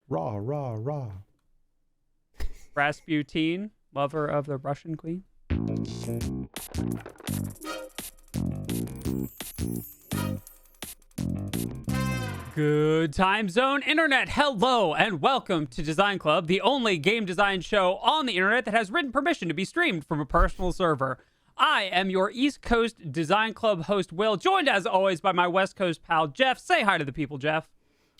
Rah, rah, rah. Rasputin, lover of the Russian queen. Good time zone internet. Hello and welcome to Design Club, the only game design show on the internet that has written permission to be streamed from a personal server. I am your East Coast Design Club host, Will, joined as always by my West Coast pal, Jeff. Say hi to the people, Jeff.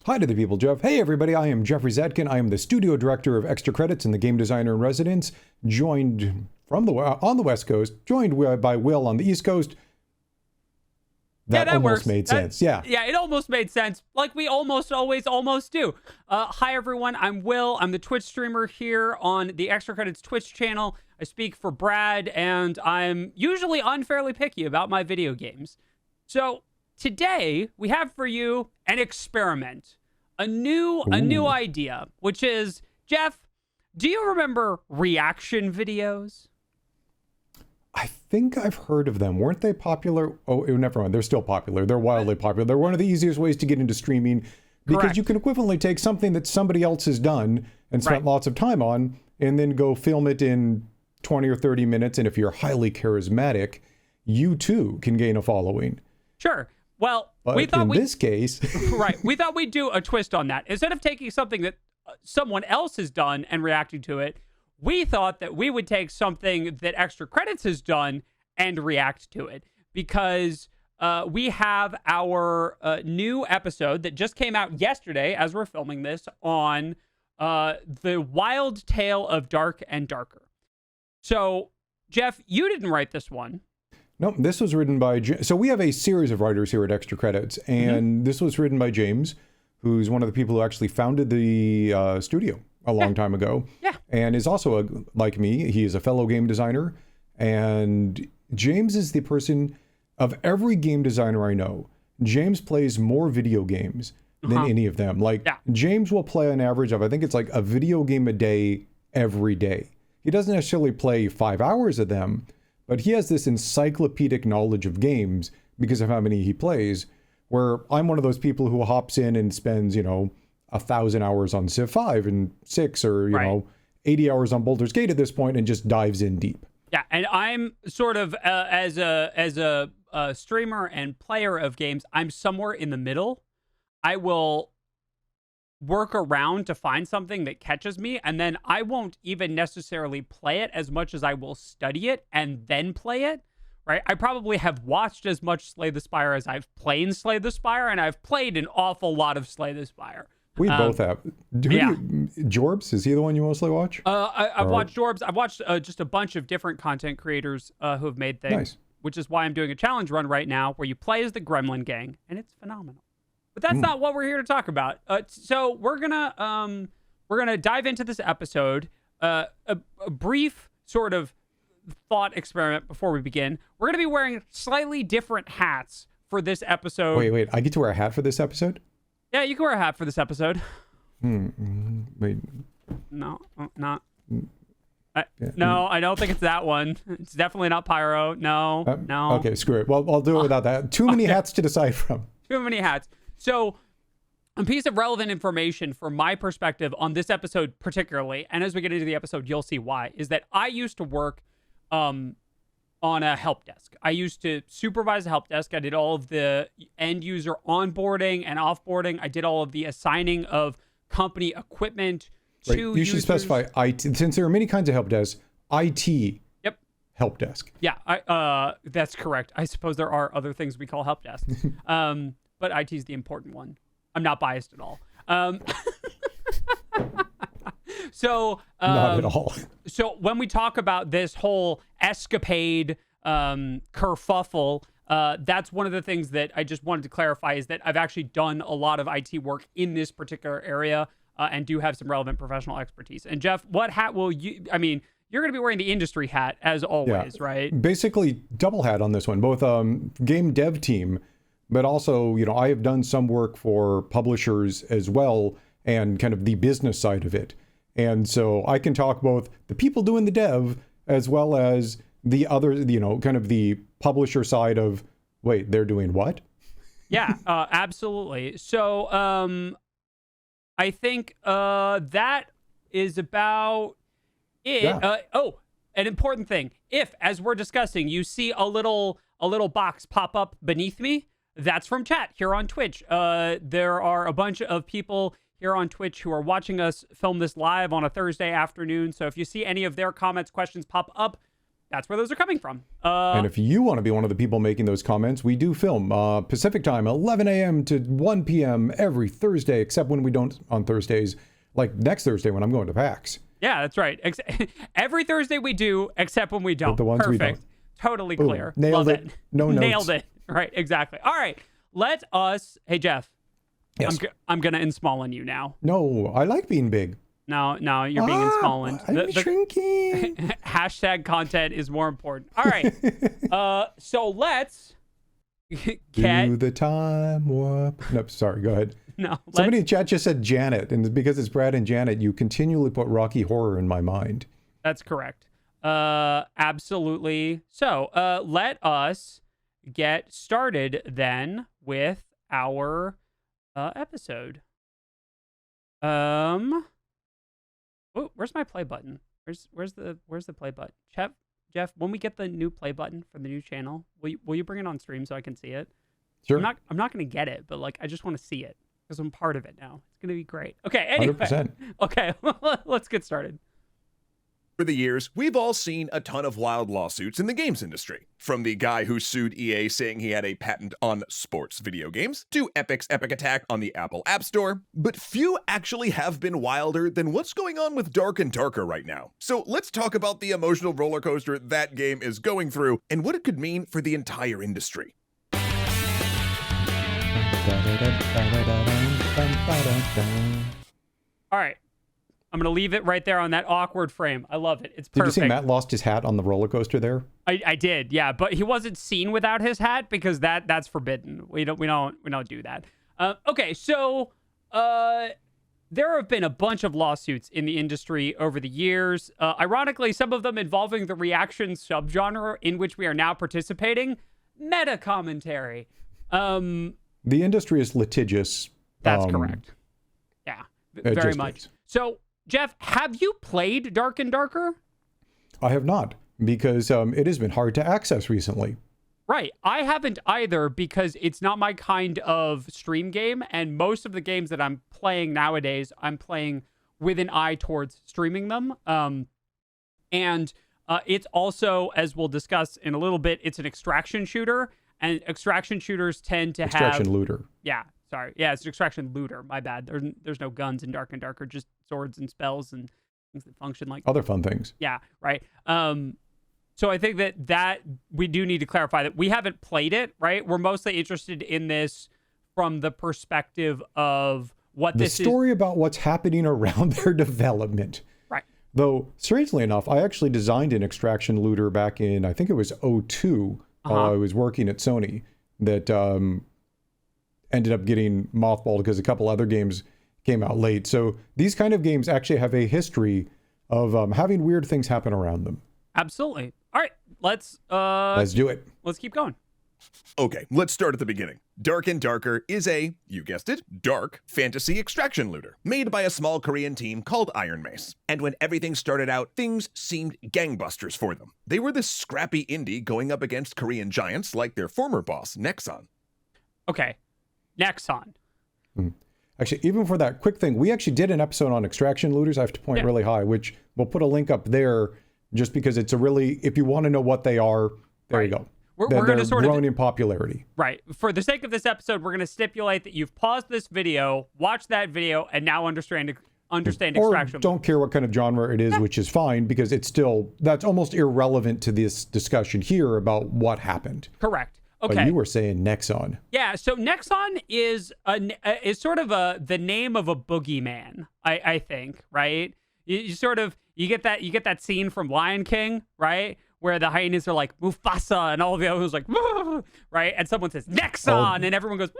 Hi to the people, Jeff. Hey, everybody. I am Geoffrey Zatkin. I am the studio director of Extra Credits and the game designer in residence, joined from on the West Coast, joined by Will on the East Coast. That almost works. made sense. Yeah, it almost made sense, like we almost always almost do. Hi, everyone. I'm Will. I'm the Twitch streamer here on the Extra Credits Twitch channel. I speak for Brad, and I'm usually unfairly picky about my video games. So today we have for you an experiment, a new idea, which is, Jeff, do you remember reaction videos? I think I've heard of them. Weren't they popular? Oh, never mind. They're still popular. They're wildly popular. They're one of the easiest ways to get into streaming because Correct. You can equivalently take something that somebody else has done and spent lots of time on and then go film it in 20 or 30 minutes. And if you're highly charismatic, you too can gain a following. Sure. Well, but we thought in this case, right. We thought we'd do a twist on that. Instead of taking something that someone else has done and reacting to it, we thought that we would take something that Extra Credits has done and react to it, because we have our new episode that just came out yesterday as we're filming this on the wild tale of Dark and Darker. So, Jeff, you didn't write this one. No, this was written by... So we have a series of writers here at Extra Credits, and this was written by James, who's one of the people who actually founded the studio a long time ago. Yeah. And is also, like me, he is a fellow game designer. And James is the person of every game designer I know. James plays more video games than any of them. James will play an average of, I think it's like a video game a day every day. He doesn't necessarily play 5 hours of them, but he has this encyclopedic knowledge of games because of how many he plays, where I'm one of those people who hops in and spends, 1,000 hours on Civ 5 and 6 or, 80 hours on Baldur's Gate at this point and just dives in deep. Yeah, and I'm sort of, as a streamer and player of games, I'm somewhere in the middle. I will work around to find something that catches me, and then I won't even necessarily play it as much as I will study it and then play it, right? I probably have watched as much Slay the Spire as I've played Slay the Spire, and I've played an awful lot of Slay the Spire. We both have. Jorbs, is he the one you mostly watch? I've watched Jorbs. I've watched just a bunch of different content creators who have made things, which is why I'm doing a challenge run right now where you play as the Gremlin Gang, and it's phenomenal. But that's not what we're here to talk about. So we're gonna dive into this episode. A brief sort of thought experiment before we begin. We're gonna be wearing slightly different hats for this episode. Wait, I get to wear a hat for this episode? Yeah, you can wear a hat for this episode. Wait. No, not. No, I don't think it's that one. It's definitely not Pyro. No. Okay, screw it. Well, I'll do it without that. Too many hats to decide from. Too many hats. So, a piece of relevant information from my perspective on this episode particularly, and as we get into the episode, you'll see why, is that I used to work on a help desk. I used to supervise a help desk. I did all of the end user onboarding and offboarding. I did all of the assigning of company equipment to You should specify IT, since there are many kinds of help desks. IT. Yep. Help desk. Yeah, that's correct. I suppose there are other things we call help desks, but IT is the important one. I'm not biased at all. So not at all. So when we talk about this whole escapade kerfuffle, that's one of the things that I just wanted to clarify, is that I've actually done a lot of IT work in this particular area and do have some relevant professional expertise. And Jeff, what hat will you? I mean, you're going to be wearing the industry hat as always, right? Basically, double hat on this one. Both game dev team, but also I have done some work for publishers as well, and kind of the business side of it. And so I can talk both the people doing the dev as well as the other, kind of the publisher side of, wait, they're doing what? Yeah, absolutely. So I think that is about it. Yeah. An important thing. If, as we're discussing, you see a little box pop up beneath me, that's from chat here on Twitch. There are a bunch of people here on Twitch who are watching us film this live on a Thursday afternoon. So if you see any of their comments, questions pop up, that's where those are coming from. And if you want to be one of the people making those comments, we do film Pacific time, 11 a.m. to 1 p.m. every Thursday, except when we don't on Thursdays, like next Thursday when I'm going to PAX. Yeah, that's right. Every Thursday we do, except when we don't. But the ones we don't. Totally Boom. clear. Nailed Love it. No notes. Nailed it. Right, exactly. All right, let us. Hey, Jeff. Yes. I'm gonna insmallen you now. No, I like being big. No, you're being insmallened. I'm shrinking. Hashtag content is more important. All right. So let's do the time warp. No, sorry. Go ahead. No. Somebody in chat just said Janet, and because it's Brad and Janet, you continually put Rocky Horror in my mind. That's correct. Absolutely. So let us get started then with our episode. Oh, where's my play button? Where's the play button? Jeff, when we get the new play button for the new channel, will you bring it on stream so I can see it? Sure. I'm not gonna get it, but like I just want to see it because I'm part of it now. It's gonna be great. Okay. Anyway. 100%. Okay. Let's get started. For the years, we've all seen a ton of wild lawsuits in the games industry. From the guy who sued EA saying he had a patent on sports video games, to Epic's epic attack on the Apple App Store. But few actually have been wilder than what's going on with Dark and Darker right now. So let's talk about the emotional roller coaster that game is going through and what it could mean for the entire industry. All right. I'm going to leave it right there on that awkward frame. I love it. It's perfect. Did you see Matt lost his hat on the roller coaster there? I did, yeah, but he wasn't seen without his hat because that's forbidden. We don't do that. Okay, so there have been a bunch of lawsuits in the industry over the years. Ironically, some of them involving the reaction subgenre in which we are now participating. Meta commentary. The industry is litigious. That's correct. Yeah, very much. Is. So, Jeff, have you played Dark and Darker? I have not, because it has been hard to access recently. Right. I haven't either because it's not my kind of stream game. And most of the games that I'm playing nowadays, I'm playing with an eye towards streaming them. And it's also, as we'll discuss in a little bit, it's an extraction shooter. And extraction shooters tend to Extraction looter. Yeah. Sorry. Yeah, it's an extraction looter. My bad. There's no guns in Dark and Darker, just swords and spells and things that function like other fun things. Yeah, right. So I think that we do need to clarify that we haven't played it, right? We're mostly interested in this from the perspective of what this is. The story about what's happening around their development. Right. Though, strangely enough, I actually designed an extraction looter back in, I think it was 2002, while I was working at Sony, that ended up getting mothballed because a couple other games came out late. So these kind of games actually have a history of having weird things happen around them. Absolutely. All right, let's do it. Let's keep going. Okay, let's start at the beginning. Dark and Darker is a, you guessed it, dark fantasy extraction looter, made by a small Korean team called Iron Mace. And when everything started out, things seemed gangbusters for them. They were this scrappy indie going up against Korean giants like their former boss, Nexon. Okay, Nexon. Actually, even for that quick thing, we actually did an episode on extraction looters. I have to point really high, which we'll put a link up there just because it's a really, if you want to know what they are, there you go. We're going to sort of grown in popularity. Right. For the sake of this episode, we're going to stipulate that you've paused this video, watched that video, and now understand extraction. Or don't care what kind of genre it is, which is fine because it's still, that's almost irrelevant to this discussion here about what happened. Correct. Okay. But you were saying Nexon. Yeah. So Nexon is sort of the name of a boogeyman. I think, right? You get that scene from Lion King, right? Where the hyenas are like Mufasa and all of the others like, right? And someone says Nexon and everyone goes,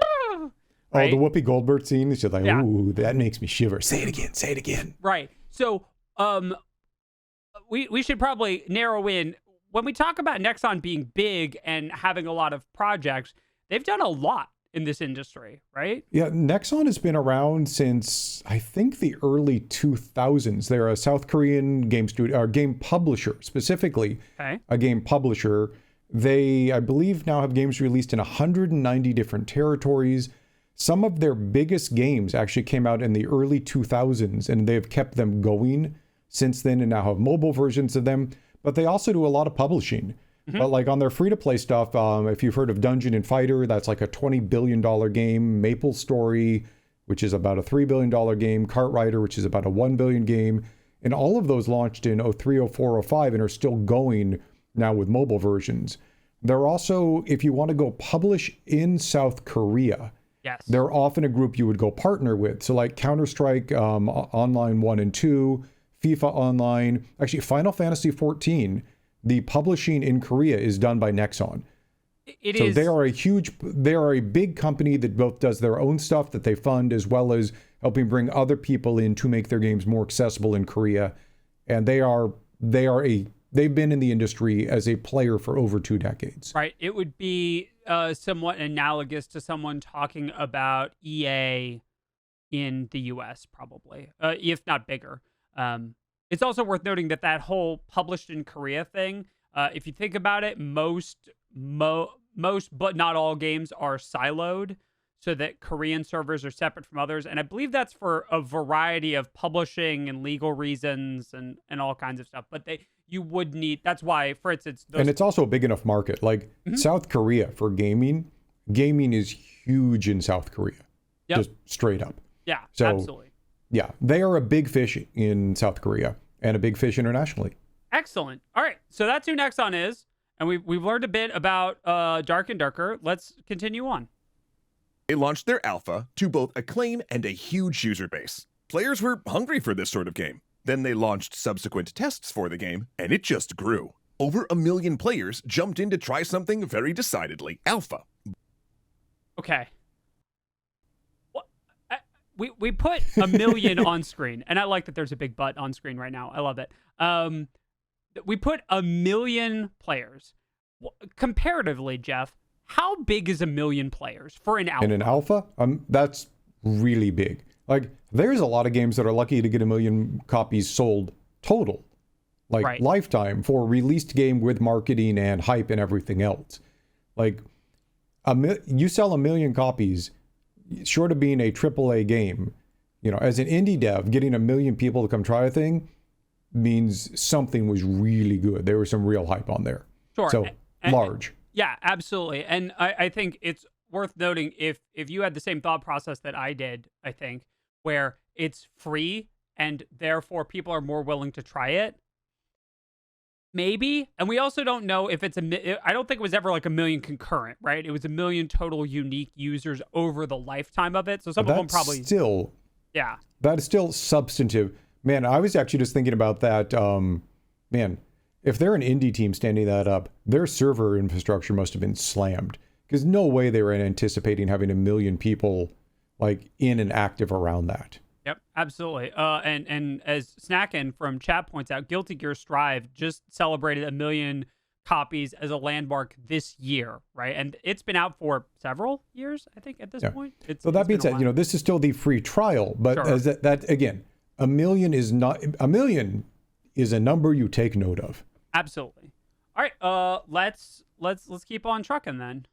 right? Oh, the Whoopi Goldberg scene is just like, ooh, that makes me shiver. Say it again. Say it again. Right. So we should probably narrow in. When we talk about Nexon being big and having a lot of projects, they've done a lot in this industry, right? Yeah, Nexon has been around since I think the early 2000s. They're a South Korean game studio, or game publisher, specifically Okay. a game publisher. They, I believe, now have games released in 190 different territories. Some of their biggest games actually came out in the early 2000s, and they've kept them going since then and now have mobile versions of them. But they also do a lot of publishing. But like on their free-to-play stuff, if you've heard of Dungeon and Fighter, that's like a $20 billion game. Maple Story, which is about a $3 billion game. Cartrider, which is about a $1 billion game. And all of those launched in 03, 04, 05 and are still going now with mobile versions. They're also, if you want to go publish in South Korea, Yes. they're often a group you would go partner with. So like Counter-Strike Online 1 and 2, FIFA Online, actually Final Fantasy 14, the publishing in Korea is done by Nexon. So they are a big company that both does their own stuff that they fund, as well as helping bring other people in to make their games more accessible in Korea. And they've been in the industry as a player for over 2 decades. Right. It would be somewhat analogous to someone talking about EA in the US, probably, if not bigger. It's also worth noting that whole published in Korea thing, if you think about it, most but not all games are siloed so that Korean servers are separate from others. And I believe that's for a variety of publishing and legal reasons and all kinds of stuff. But you would need, that's why, for instance, and it's also a big enough market. Like South Korea for gaming is huge in South Korea. Yep. Just straight up. Yeah, So, absolutely. Yeah, they are a big fish in South Korea and a big fish internationally. Excellent. All right, so that's who Nexon is, and we've learned a bit about Dark and Darker. Let's continue on. They launched their alpha to both acclaim and a huge user base. Players were hungry for this sort of game. Then they launched subsequent tests for the game, and it just grew. Over 1 million players jumped in to try something very decidedly alpha. Okay. We put 1 million on screen, and I like that there's a big butt on screen right now. I love it. We put 1 million players. Comparatively, Jeff, how big is 1 million players for an alpha? In an alpha, that's really big. Like, there's a lot of games that are lucky to get 1 million copies sold total, like Right. lifetime for a released game with marketing and hype and everything else. Like, you sell 1 million copies, short of being a AAA game, as an indie dev, getting 1 million people to come try a thing means something was really good. There was some real hype on there. Sure. So large. Yeah, absolutely. And I think it's worth noting if you had the same thought process that I did, I think, where it's free and therefore people are more willing to try it. Maybe. And we also don't know if it's I don't think it was ever like 1 million concurrent, right? It was 1 million total unique users over the lifetime of it. So some of them probably still, yeah. That is still substantive. Man, I was actually just thinking about that. Man, if they're an indie team standing that up, their server infrastructure must have been slammed, because no way they were anticipating having 1 million people like in and active around that. Yep, absolutely. And as Snackin from chat points out, Guilty Gear Strive just celebrated 1 million copies as a landmark this year, right? And it's been out for several years, I think, at this point. So that being said, this is still the free trial, but Sure. as that again, 1 million is not 1 million is a number you take note of. Absolutely. All right, let's keep on trucking then.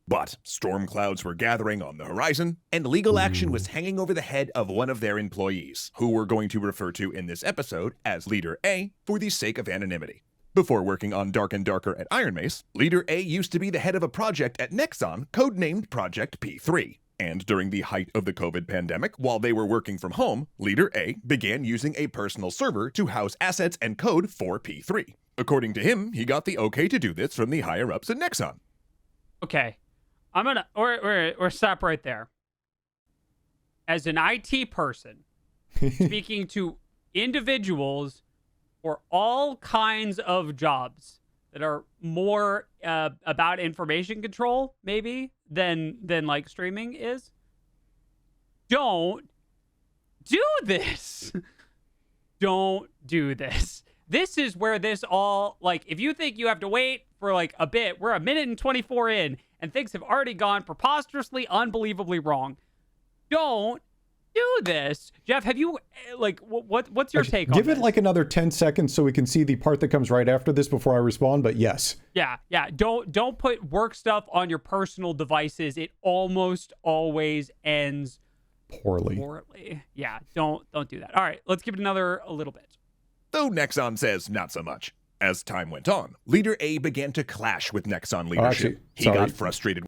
But storm clouds were gathering on the horizon, and legal action was hanging over the head of one of their employees, who we're going to refer to in this episode as Leader A for the sake of anonymity. Before working on Dark and Darker at Iron Mace, Leader A used to be the head of a project at Nexon codenamed Project P3. And during the height of the COVID pandemic, while they were working from home, Leader A began using a personal server to house assets and code for P3. According to him, he got the okay to do this from the higher-ups at Nexon. Okay. I'm going to or stop right there. As an IT person, speaking to individuals for all kinds of jobs that are more about information control, maybe, than like streaming is, don't do this. Don't do this. This is where this all, like, if you think you have to wait for like a bit, we're 1 minute and 24 in, and things have already gone preposterously, unbelievably wrong. Don't do this. Jeff, have you, like, what's your take on this? Give it like another 10 seconds so we can see the part that comes right after this before I respond, but yes. Yeah. Don't put work stuff on your personal devices. It almost always ends poorly. Yeah, don't do that. All right, let's give it a little bit. Though Nexon says not so much. As time went on, Leader A began to clash with Nexon leadership. He got frustrated.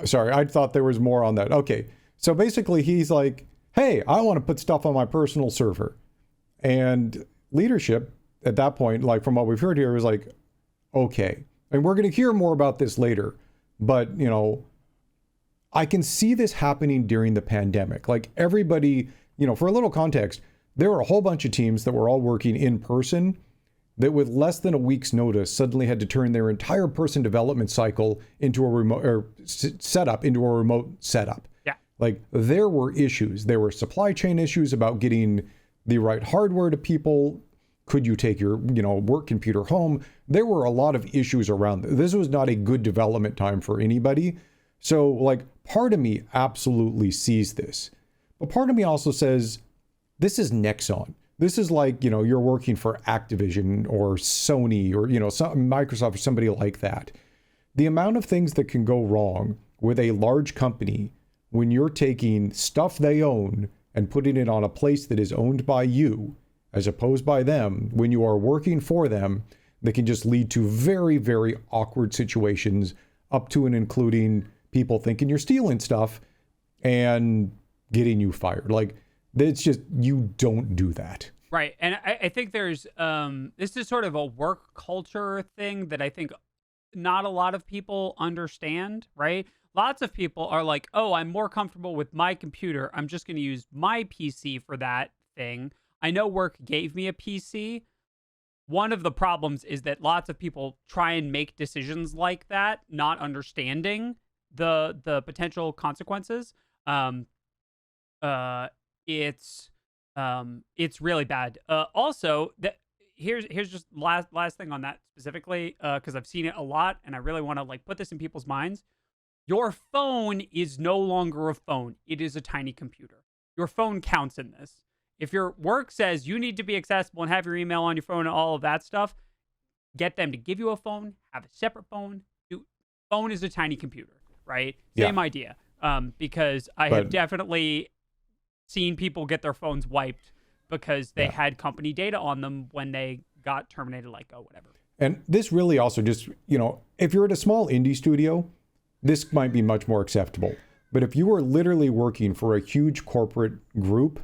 Sorry, I thought there was more on that. Okay, so basically he's like, hey, I want to put stuff on my personal server. And leadership at that point, like from what we've heard here, was like, okay. And we're going to hear more about this later. But, you know, I can see this happening during the pandemic. Like everybody, you know, for a little context, there were a whole bunch of teams that were all working in person that with less than a week's notice suddenly had to turn their entire person development cycle into a remote or setup into a remote setup. Yeah. Like there were issues. There were supply chain issues about getting the right hardware to people. Could you take your, you know, work computer home? There were a lot of issues around this. This was not a good development time for anybody. So like part of me absolutely sees this. But part of me also says, this is Nexon. This is like, you know, you're working for Activision or Sony or, you know, Microsoft or somebody like that. The amount of things that can go wrong with a large company when you're taking stuff they own and putting it on a place that is owned by you as opposed by them, when you are working for them, that can just lead to very, very awkward situations up to and including people thinking you're stealing stuff and getting you fired. Like, it's just, you don't do that. Right. And I think there's, this is sort of a work culture thing that I think not a lot of people understand, right? Lots of people are like, oh, I'm more comfortable with my computer. I'm just going to use my PC for that thing. I know work gave me a PC. One of the problems is that lots of people try and make decisions like that, not understanding the potential consequences. It's really bad. Also, here's just last thing on that specifically, because I've seen it a lot, and I really want to like put this in people's minds. Your phone is no longer a phone; it is a tiny computer. Your phone counts in this. If your work says you need to be accessible and have your email on your phone and all of that stuff, get them to give you a phone. Have a separate phone. Phone is a tiny computer, right? Same idea. Because I have definitely seen people get their phones wiped because they had company data on them when they got terminated, like, oh, whatever. And this really also just, you know, if you're at a small indie studio, this might be much more acceptable. But if you are literally working for a huge corporate group,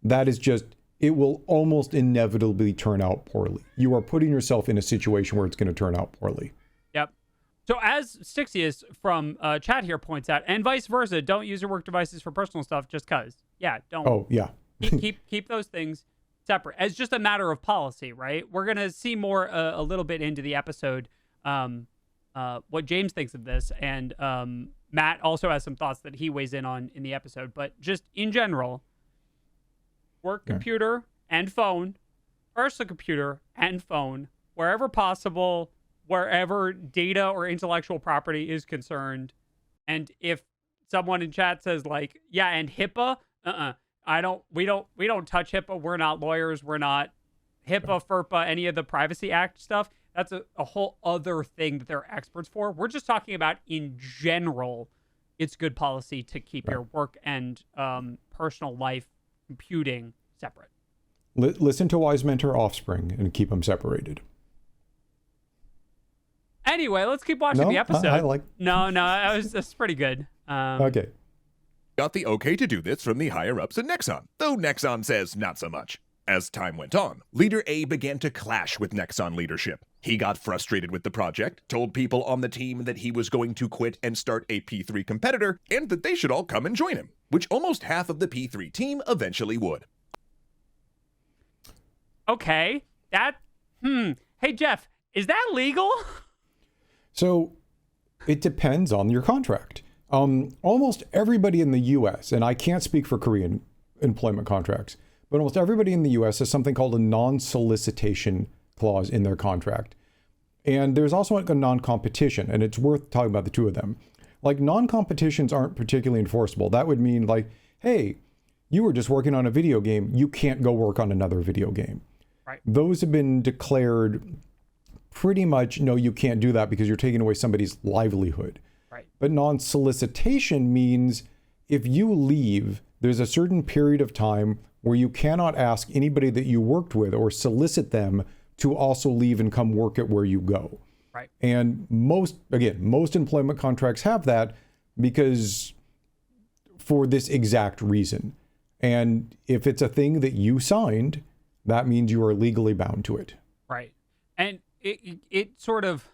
that is just, it will almost inevitably turn out poorly. You are putting yourself in a situation where it's going to turn out poorly. Yep. So as Stixius from chat here points out, and vice versa, don't use your work devices for personal stuff just because. Yeah, don't. Oh, yeah. keep those things separate. As just a matter of policy, right? We're going to see more a little bit into the episode what James thinks of this. And Matt also has some thoughts that he weighs in on in the episode. But just in general, work computer and phone, personal computer and phone, wherever possible, wherever data or intellectual property is concerned. And if someone in chat says like, yeah, and HIPAA, we don't touch HIPAA. We're not lawyers. We're not HIPAA, FERPA, any of the Privacy Act stuff. That's a whole other thing that they're experts for. We're just talking about in general, it's good policy to keep your work and personal life computing separate. Listen to Wise Mentor Offspring and keep them separated. Anyway, let's keep watching the episode. No, that's pretty good. Okay. Got the okay to do this from the higher-ups at Nexon, though Nexon says not so much. As time went on, Leader A began to clash with Nexon leadership. He got frustrated with the project, told people on the team that he was going to quit and start a P3 competitor, and that they should all come and join him, which almost half of the P3 team eventually would. Okay, hey Jeff, is that legal? So it depends on your contract. Almost everybody in the US, and I can't speak for Korean employment contracts, but almost everybody in the US has something called a non-solicitation clause in their contract. And there's also like a non-competition, and it's worth talking about the two of them. Like non-competitions aren't particularly enforceable. That would mean like, hey, you were just working on a video game. You can't go work on another video game. Right. Those have been declared pretty much, no, you can't do that because you're taking away somebody's livelihood. Right. But non-solicitation means if you leave, there's a certain period of time where you cannot ask anybody that you worked with or solicit them to also leave and come work at where you go. Right. And most employment contracts have that because for this exact reason. And if it's a thing that you signed, that means you are legally bound to it. Right. And it sort of,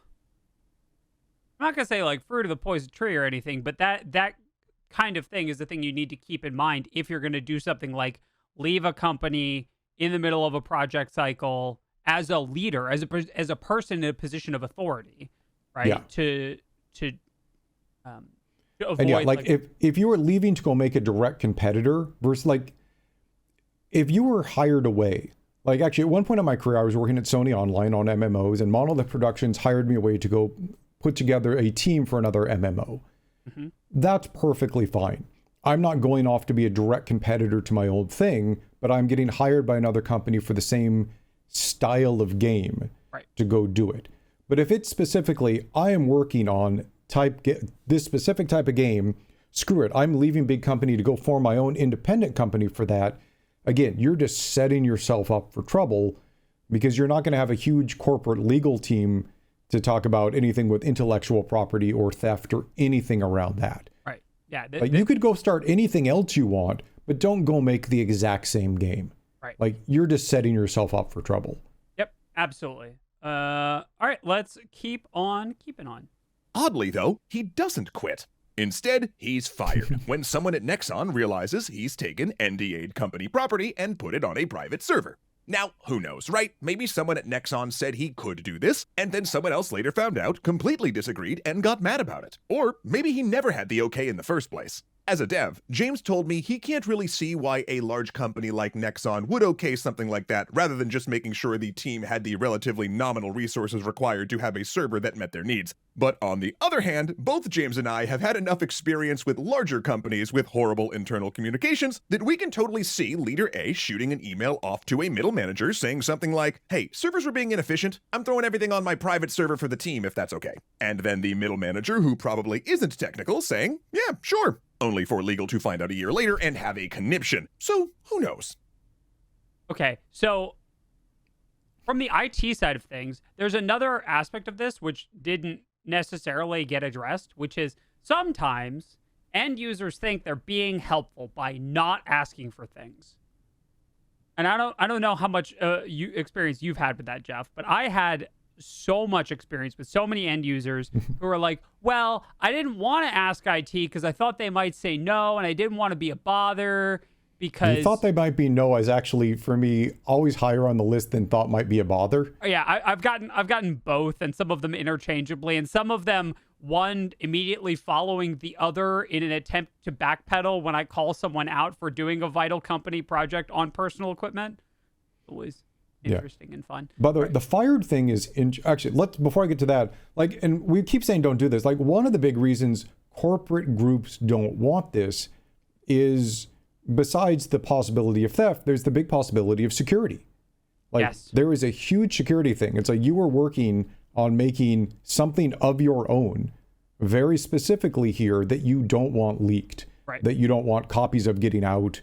I'm not going to say like fruit of the poison tree or anything, but that kind of thing is the thing you need to keep in mind if you're going to do something like leave a company in the middle of a project cycle as a leader, as a person in a position of authority, right? Yeah. To avoid, and yeah, like if you were leaving to go make a direct competitor versus like if you were hired away, like actually at one point in my career, I was working at Sony Online on MMOs, and Monolith Productions hired me away to go put together a team for another MMO. Mm-hmm. That's perfectly fine. I'm not going off to be a direct competitor to my old thing, but I'm getting hired by another company for the same style of game to go do it. But if it's specifically, I am working on this specific type of game, screw it. I'm leaving big company to go form my own independent company for that. Again, you're just setting yourself up for trouble because you're not going to have a huge corporate legal team to talk about anything with intellectual property or theft or anything around that. Right. Yeah. Like you could go start anything else you want, but don't go make the exact same game. Right. Like you're just setting yourself up for trouble. Yep. Absolutely. All right. Let's keep on keeping on. Oddly, though, he doesn't quit. Instead, he's fired when someone at Nexon realizes he's taken NDA'd company property and put it on a private server. Now, who knows, right? Maybe someone at Nexon said he could do this, and then someone else later found out, completely disagreed, and got mad about it. Or maybe he never had the okay in the first place. As a dev, James told me he can't really see why a large company like Nexon would okay something like that, rather than just making sure the team had the relatively nominal resources required to have a server that met their needs. But on the other hand, both James and I have had enough experience with larger companies with horrible internal communications that we can totally see Leader A shooting an email off to a middle manager saying something like, "Hey, servers were being inefficient. I'm throwing everything on my private server for the team if that's okay." And then the middle manager, who probably isn't technical, saying, "Yeah, sure." Only for legal to find out a year later and have a conniption. So, who knows? Okay, so from the IT side of things, there's another aspect of this which didn't necessarily get addressed, which is sometimes end users think they're being helpful by not asking for things. And I don't know how much experience you've had with that, Jeff, but I had so much experience with so many end users who are like, well, I didn't want to ask IT because I thought they might say no, and I didn't want to be a bother because... You thought they might be no is actually, for me, always higher on the list than thought might be a bother. Yeah, I've gotten both, and some of them interchangeably, and some of them, one immediately following the other in an attempt to backpedal when I call someone out for doing a vital company project on personal equipment. Always interesting and fun. By the way, the fired thing is actually, before I get to that, like, and we keep saying don't do this. Like, one of the big reasons corporate groups don't want this is, besides the possibility of theft, there's the big possibility of security. Like, yes. There is a huge security thing. It's like you are working on making something of your own, very specifically here, that you don't want leaked, that you don't want copies of getting out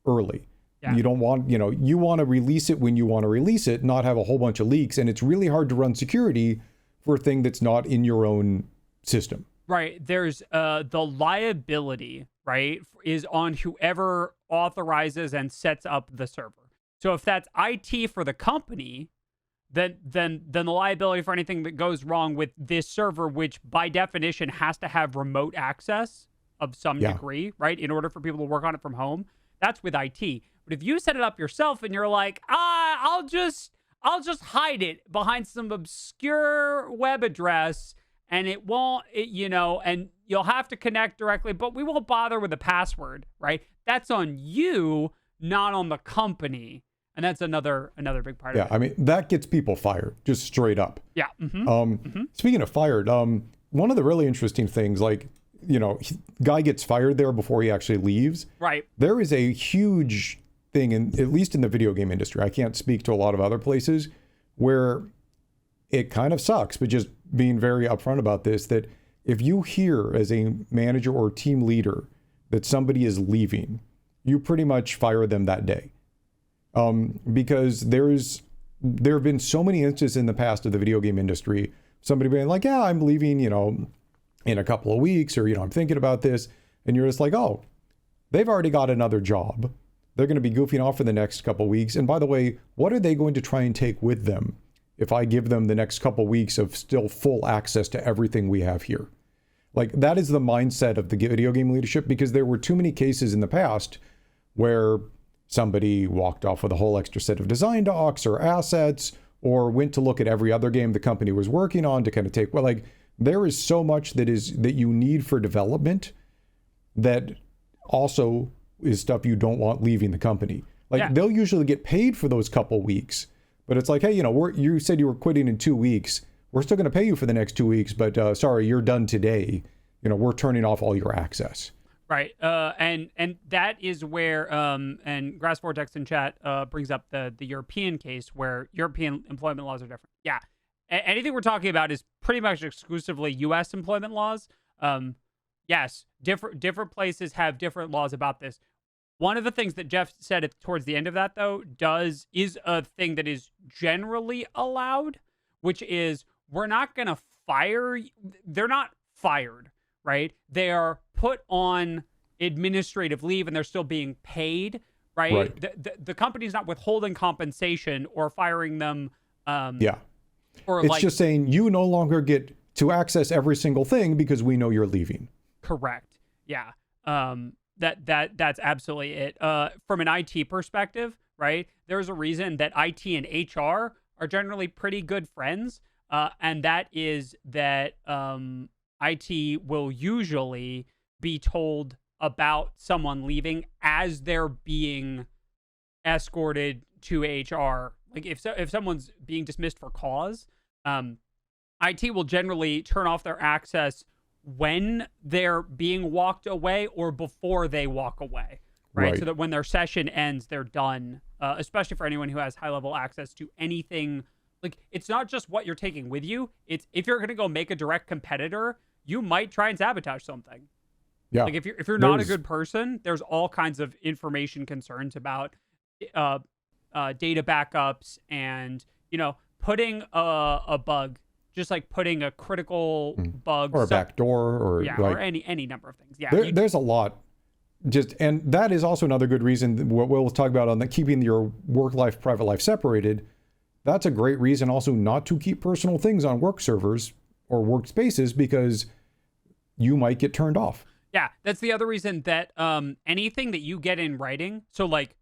early. Yeah. You don't want, you want to release it when you want to release it, not have a whole bunch of leaks. And it's really hard to run security for a thing that's not in your own system. Right. There's the liability, right, is on whoever authorizes and sets up the server. So if that's IT for the company, then the liability for anything that goes wrong with this server, which by definition has to have remote access of some degree, right, in order for people to work on it from home, that's with IT. But if you set it up yourself and you're like, I'll just hide it behind some obscure web address and it won't, and you'll have to connect directly, but we won't bother with the password, right? That's on you, not on the company. And that's another big part Yeah, of it. I mean, that gets people fired, just straight up. Yeah. Mm-hmm. Speaking of fired, one of the really interesting things, like, guy gets fired there before he actually leaves. Right. There is a huge thing, at least in the video game industry, I can't speak to a lot of other places, where it kind of sucks, but just being very upfront about this, that if you hear as a manager or team leader that somebody is leaving, you pretty much fire them that day. Because there have been so many instances in the past of the video game industry, somebody being like, yeah, I'm leaving, in a couple of weeks, or, I'm thinking about this. And you're just like, oh, they've already got another job. They're going to be goofing off for the next couple of weeks. And by the way, what are they going to try and take with them if I give them the next couple of weeks of still full access to everything we have here? Like, that is the mindset of the video game leadership, because there were too many cases in the past where somebody walked off with a whole extra set of design docs or assets, or went to look at every other game the company was working on to kind of take, there is so much that you need for development that also is stuff you don't want leaving the company. They'll usually get paid for those couple weeks, but it's like, hey, you said you were quitting in 2 weeks. We're still going to pay you for the next 2 weeks, but sorry, you're done today. We're turning off all your access. Right. And that is where, and Grass Vortex in chat brings up the European case, where European employment laws are different. Yeah. Anything we're talking about is pretty much exclusively U.S. employment laws. Yes, different places have different laws about this. One of the things that Jeff said towards the end of that, though, is a thing that is generally allowed, which is, we're not going to fire. They're not fired, right? They are put on administrative leave, and they're still being paid, right? The company's not withholding compensation or firing them. Yeah. Or it's just saying you no longer get to access every single thing because we know you're leaving. Correct. Yeah. That's absolutely it. From an IT perspective, right? There's a reason that IT and HR are generally pretty good friends. And that is that IT will usually be told about someone leaving as they're being escorted to HR. Like if someone's being dismissed for cause, IT will generally turn off their access when they're being walked away or before they walk away, right? So that when their session ends, they're done, especially for anyone who has high-level access to anything. Like, it's not just what you're taking with you. It's if you're going to go make a direct competitor, you might try and sabotage something. Yeah. Like, if you're not a good person, there's all kinds of information concerns about data backups and, putting a bug, just like putting a critical bug or a backdoor or or any number of things. Yeah. There's a lot. And that is also another good reason what we'll talk about on the keeping your work life, private life separated. That's a great reason also not to keep personal things on work servers or workspaces, because you might get turned off. Yeah, that's the other reason that anything that you get in writing, so like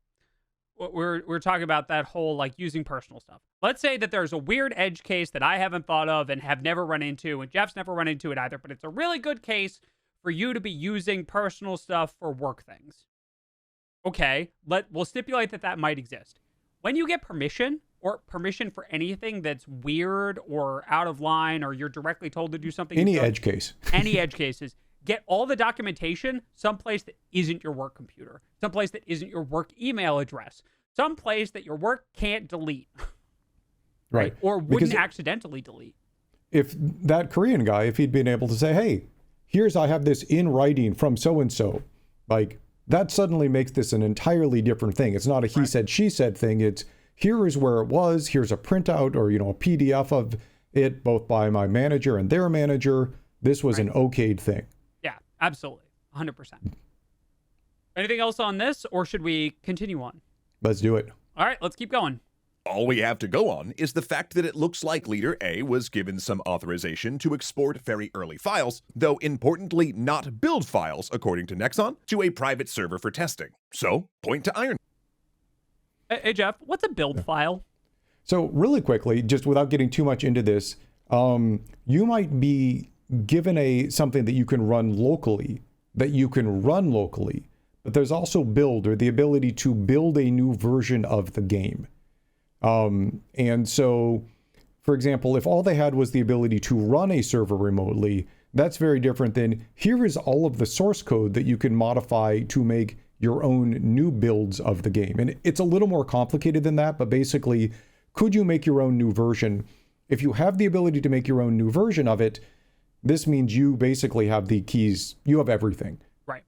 we're talking about that whole like using personal stuff. Let's say that there's a weird edge case that I haven't thought of and have never run into, and Jeff's never run into it either, but it's a really good case for you to be using personal stuff for work things. Okay, we'll stipulate that might exist. When you get permission, or permission for anything that's weird or out of line, or you're directly told to do something. Any edge case. Any edge cases. Get all the documentation someplace that isn't your work computer, someplace that isn't your work email address, someplace that your work can't delete. Right. Or wouldn't accidentally delete. If that Korean guy, if he'd been able to say, hey, I have this in writing from so-and-so, like, that suddenly makes this an entirely different thing. It's not a he said, she said thing. It's, here is where it was. Here's a printout or, a PDF of it, both by my manager and their manager. This was an okayed thing. Yeah, absolutely. 100%. Anything else on this, or should we continue on? Let's do it. All right, let's keep going. All we have to go on is the fact that it looks like Leader A was given some authorization to export very early files, though importantly not build files, according to Nexon, to a private server for testing. So, point to Iron. Hey, Jeff, what's a build file? So really quickly, just without getting too much into this, you might be given something that you can run locally, but there's also build, or the ability to build a new version of the game. And so, for example, if all they had was the ability to run a server remotely, that's very different than here is all of the source code that you can modify to make your own new builds of the game. And it's a little more complicated than that, but basically, could you make your own new version? If you have the ability to make your own new version of it, this means you basically have the keys, you have everything. Right.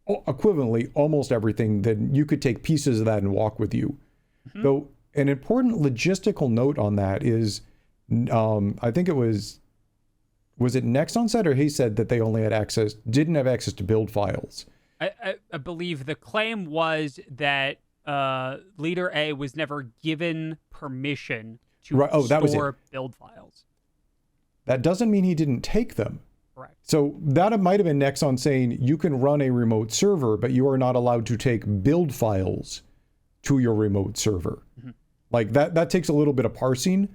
Equivalently, almost everything, then you could take pieces of that and walk with you. So an important logistical note on that is, I think it was it Nexon said, or he said that they only didn't have access to build files. I believe the claim was that Leader A was never given permission to store build files. That doesn't mean he didn't take them. Correct. So that might have been Nexon saying you can run a remote server, but you are not allowed to take build files to your remote server. Like that takes a little bit of parsing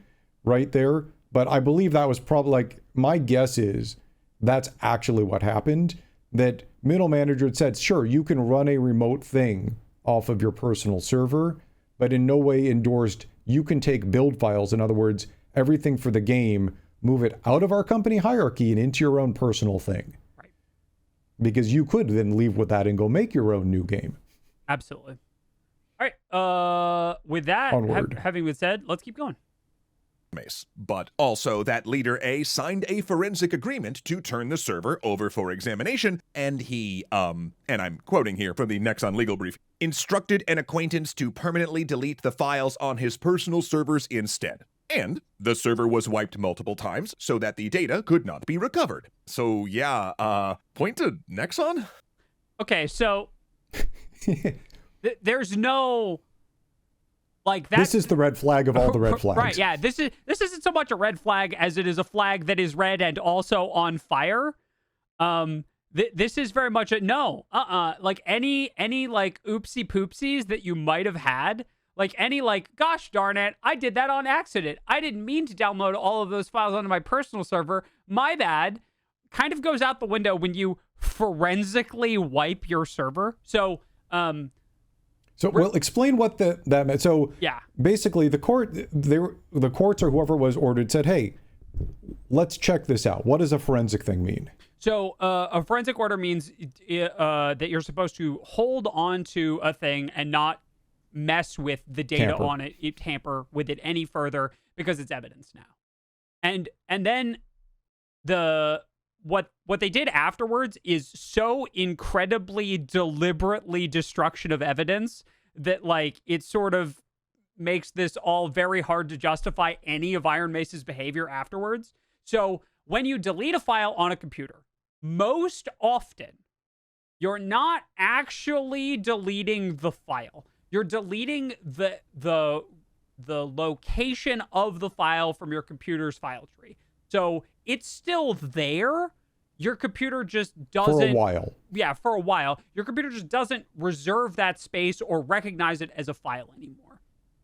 right there. But I believe that was probably, like, my guess is that's actually what happened. That middle manager had said, sure, you can run a remote thing off of your personal server, but in no way endorsed you can take build files. In other words, everything for the game, move it out of our company hierarchy and into your own personal thing. Right. Because you could then leave with that and go make your own new game. Absolutely. All right. With that, having been said, let's keep going. But also that Leader A signed a forensic agreement to turn the server over for examination, and he, and I'm quoting here from the Nexon legal brief, instructed an acquaintance to permanently delete the files on his personal servers instead. And the server was wiped multiple times so that the data could not be recovered. So yeah, point to Nexon? Okay, so there's no... Like that, this is the red flag of all the red flags. Right, yeah. This isn't so much a red flag as it is a flag that is red and also on fire. This is very much a no. Like any like oopsie poopsies that you might have had, like any like, gosh darn it, I did that on accident. I didn't mean to download all of those files onto my personal server. My bad. Kind of goes out the window when you forensically wipe your server. So, well, explain what that meant. So yeah, basically the courts or whoever was ordered said, hey, let's check this out. What does a forensic thing mean? So a forensic order means that you're supposed to hold on to a thing and not mess with the data on it, tamper with it any further because it's evidence now. And then what they did afterwards is so incredibly deliberately destruction of evidence that, like, it sort of makes this all very hard to justify any of Iron Mace's behavior afterwards. So when you delete a file on a computer, most often you're not actually deleting the file. You're deleting the location of the file from your computer's file tree. So it's still there. Your computer just doesn't... For a while. Yeah, for a while. Your computer just doesn't reserve that space or recognize it as a file anymore.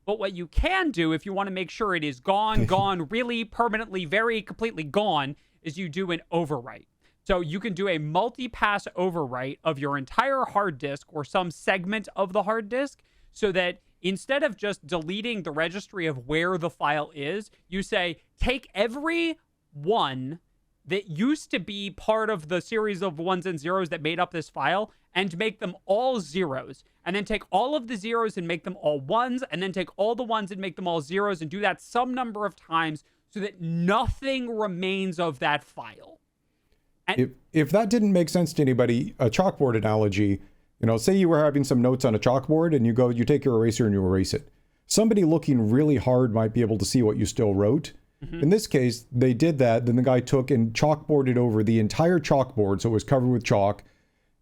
But what you can do if you want to make sure it is gone, really permanently, very completely gone, is you do an overwrite. So you can do a multi-pass overwrite of your entire hard disk or some segment of the hard disk so that instead of just deleting the registry of where the file is, you say, take every one that used to be part of the series of ones and zeros that made up this file and make them all zeros. And then take all of the zeros and make them all ones, and then take all the ones and make them all zeros, and do that some number of times so that nothing remains of that file. And if that didn't make sense to anybody, a chalkboard analogy, say you were having some notes on a chalkboard and you take your eraser and you erase it. Somebody looking really hard might be able to see what you still wrote. Mm-hmm. In this case, they did that. Then the guy took and chalkboarded over the entire chalkboard, so it was covered with chalk,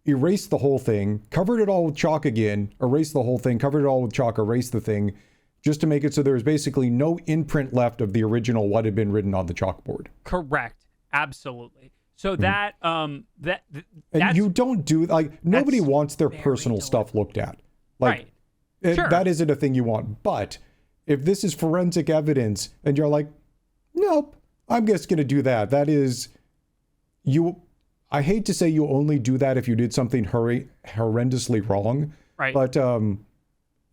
erased the whole thing, covered it all with chalk again, erased the whole thing, covered it all with chalk, erased the thing, just to make it so there was basically no imprint left of the original what had been written on the chalkboard. Correct. Absolutely. So and you don't do, like, nobody wants their personal stuff looked at. Like, right. Sure. That isn't a thing you want. But if this is forensic evidence and you're like, nope, I'm just going to do that. That is, I hate to say you only do that if you did something horrendously wrong. Right. But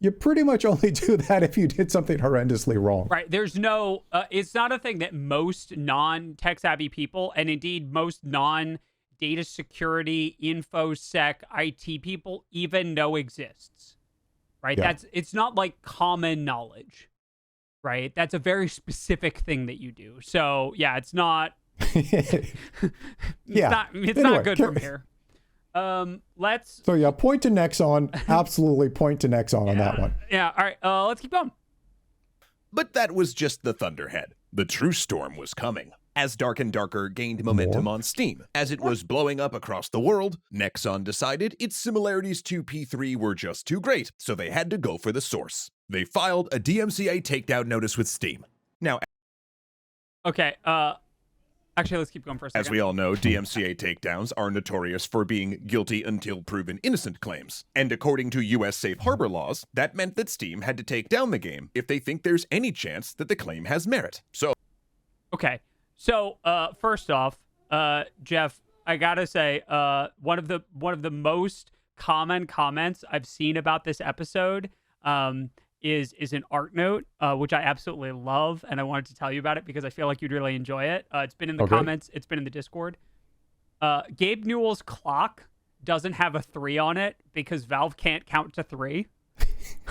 you pretty much only do that if you did something horrendously wrong. Right. There's no, it's not a thing that most non-tech savvy people, and indeed most non-data security, infosec, IT people even know exists. Right. Yeah. It's not like common knowledge. Right. That's a very specific thing that you do. So yeah, it's not, it's not good from here. Let's. So yeah, point to Nexon. Absolutely point to Nexon on that one. Yeah. All right. Let's keep going. But that was just the thunderhead. The true storm was coming. As Dark and Darker gained momentum on Steam, as it was blowing up across the world, Nexon decided its similarities to P3 were just too great, so they had to go for the source. They filed a DMCA takedown notice with Steam. Now, okay. Actually, let's keep going for a second. as we all know, DMCA takedowns are notorious for being guilty until proven innocent claims. And according to US safe harbor laws, that meant that Steam had to take down the game if they think there's any chance that the claim has merit. Okay. So, first off, Jeff, I gotta say, one of the most common comments I've seen about this episode, is an art note, which I absolutely love, and I wanted to tell you about it because I feel like you'd really enjoy it. It's been in the comments, it's been in the Discord. Gabe Newell's clock doesn't have a 3 on it because Valve can't count to 3.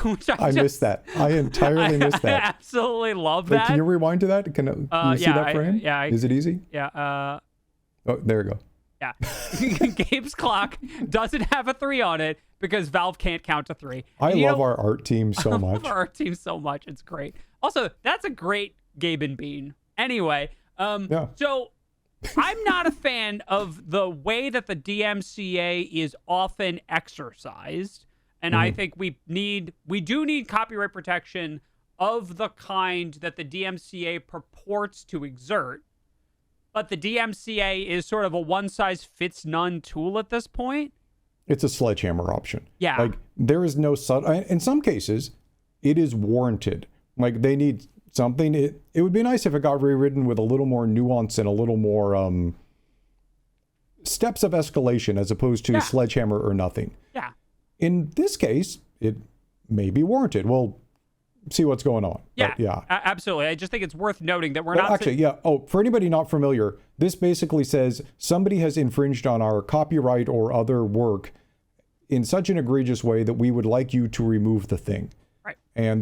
Which I missed that. I entirely missed that. I absolutely love that. Can you rewind to that? Can you see that frame? Is it easy? Yeah. Oh, there you go. Yeah. Gabe's clock doesn't have a 3 on it because Valve can't count to 3. I love our art team so much. I love our art team so much. It's great. Also, that's a great Gabe and Bean. Anyway, so I'm not a fan of the way that the DMCA is often exercised. And I think we do need copyright protection of the kind that the DMCA purports to exert. But the DMCA is sort of a one-size-fits-none tool at this point. It's a sledgehammer option. Yeah. Like, there is no... in some cases, it is warranted. Like, they need something. It would be nice if it got rewritten with a little more nuance and a little more steps of escalation as opposed to sledgehammer or nothing. Yeah. In this case, it may be warranted. We'll see what's going on. Yeah, but absolutely. I just think it's worth noting that we're not... Actually, Oh, for anybody not familiar, this basically says somebody has infringed on our copyright or other work in such an egregious way that we would like you to remove the thing. Right. And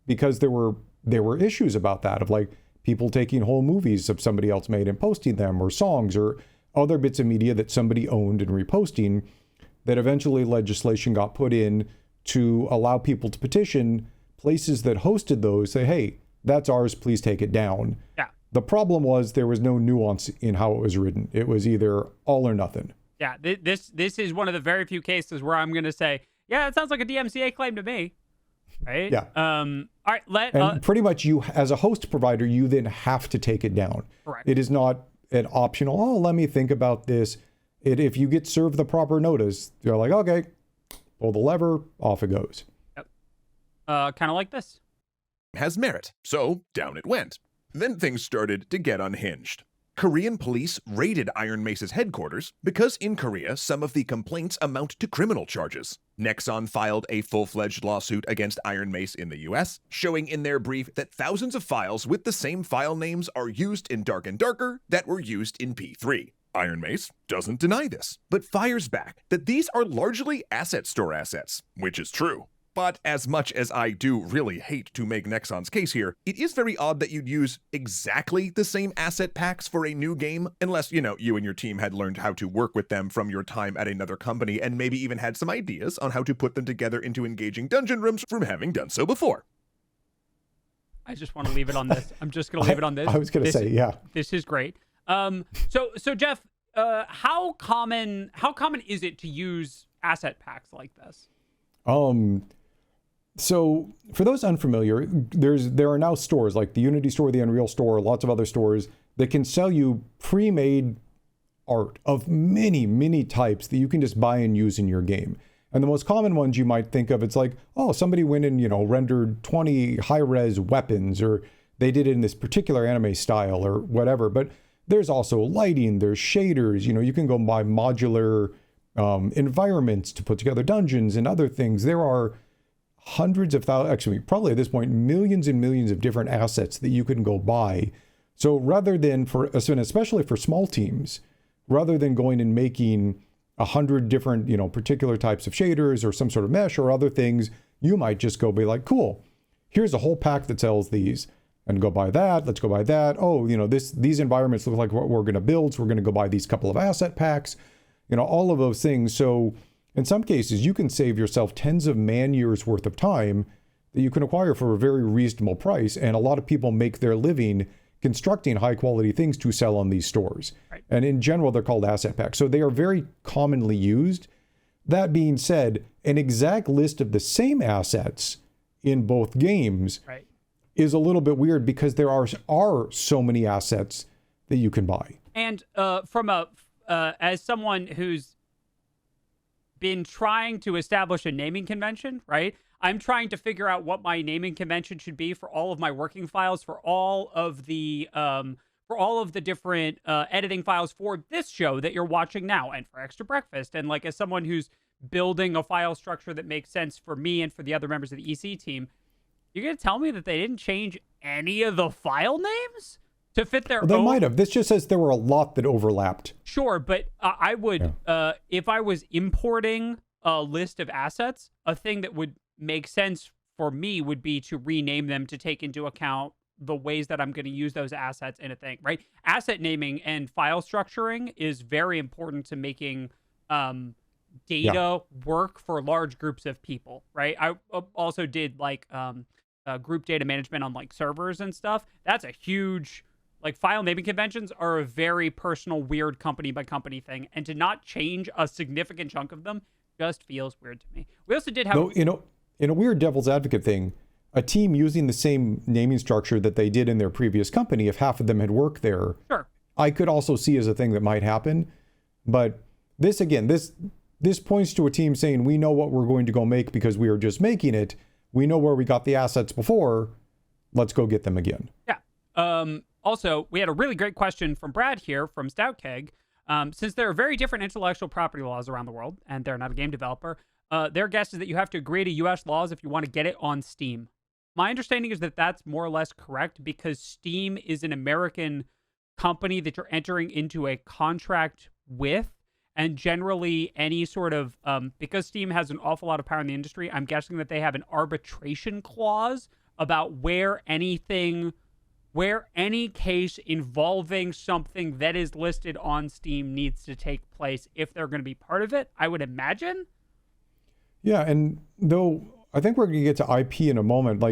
because there were issues about that, of like people taking whole movies of somebody else made and posting them, or songs or other bits of media that somebody owned and reposting, that eventually legislation got put in to allow people to petition places that hosted those, say, hey, that's ours, please take it down. Yeah. The problem was there was no nuance in how it was written. It was either all or nothing. Yeah, this is one of the very few cases where I'm going to say, yeah, it sounds like a DMCA claim to me. Right? Yeah. All right, and pretty much you, as a host provider, you then have to take it down. Correct. It is not an optional, oh, let me think about this. If you get served the proper notice, you're like, okay, pull the lever, off it goes. Yep. Kind of like this. Has merit, so down it went. Then things started to get unhinged. Korean police raided Iron Mace's headquarters because in Korea, some of the complaints amount to criminal charges. Nexon filed a full-fledged lawsuit against Iron Mace in the US, showing in their brief that thousands of files with the same file names are used in Dark and Darker that were used in P3. Iron Mace doesn't deny this, but fires back that these are largely asset store assets, which is true. But as much as I do really hate to make Nexon's case here, it is very odd that you'd use exactly the same asset packs for a new game, unless, you and your team had learned how to work with them from your time at another company and maybe even had some ideas on how to put them together into engaging dungeon rooms from having done so before. I just want to leave it on this. I'm just going to leave it on this. I was going to say, yeah. This is great. So Jeff, how common is it to use asset packs like this? So for those unfamiliar, there are now stores like the Unity store, the Unreal store, lots of other stores that can sell you pre-made art of many, many types that you can just buy and use in your game. And the most common ones you might think of, it's like, oh, somebody went and, rendered 20 high-res weapons, or they did it in this particular anime style or whatever. But There's also lighting, there's shaders, you can go buy modular environments to put together dungeons and other things. There are hundreds of thousands, actually probably at this point, millions and millions of different assets that you can go buy. So rather than especially for small teams, rather than going and making 100 different, particular types of shaders or some sort of mesh or other things, you might just go be like, cool, here's a whole pack that sells these. And go buy that. Let's go buy that. Oh, these environments look like what we're going to build. So we're going to go buy these couple of asset packs, all of those things. So in some cases, you can save yourself tens of man years worth of time that you can acquire for a very reasonable price. And a lot of people make their living constructing high quality things to sell on these stores. Right. And in general, they're called asset packs. So they are very commonly used. That being said, an exact list of the same assets in both games Right. is a little bit weird because there are so many assets that you can buy. And as someone who's been trying to establish a naming convention, right? I'm trying to figure out what my naming convention should be for all of my working files, for all of the different editing files for this show that you're watching now, and for Extra Breakfast. And like, as someone who's building a file structure that makes sense for me and for the other members of the EC team, you're going to tell me that they didn't change any of the file names to fit their own? They might have. This just says there were a lot that overlapped. Sure, but I would, if I was importing a list of assets, a thing that would make sense for me would be to rename them to take into account the ways that I'm going to use those assets in a thing, right? Asset naming and file structuring is very important to making data work for large groups of people, right? I also did group data management on like servers and stuff. That's a huge, file naming conventions are a very personal, weird company by company thing. And to not change a significant chunk of them just feels weird to me. We also did have... Though, in a weird devil's advocate thing, a team using the same naming structure that they did in their previous company, if half of them had worked there, sure, I could also see as a thing that might happen. But this points to a team saying, we know what we're going to go make because we are just making it. We know where we got the assets before. Let's go get them again. Yeah. Also, we had a really great question from Brad here from Stout Keg. Since there are very different intellectual property laws around the world, and they're not a game developer, their guess is that you have to agree to U.S. laws if you want to get it on Steam. My understanding is that that's more or less correct because Steam is an American company that you're entering into a contract with. And generally, any sort of, because Steam has an awful lot of power in the industry, I'm guessing that they have an arbitration clause about where any case involving something that is listed on Steam needs to take place if they're going to be part of it, I would imagine. Yeah, and though I think we're going to get to IP in a moment,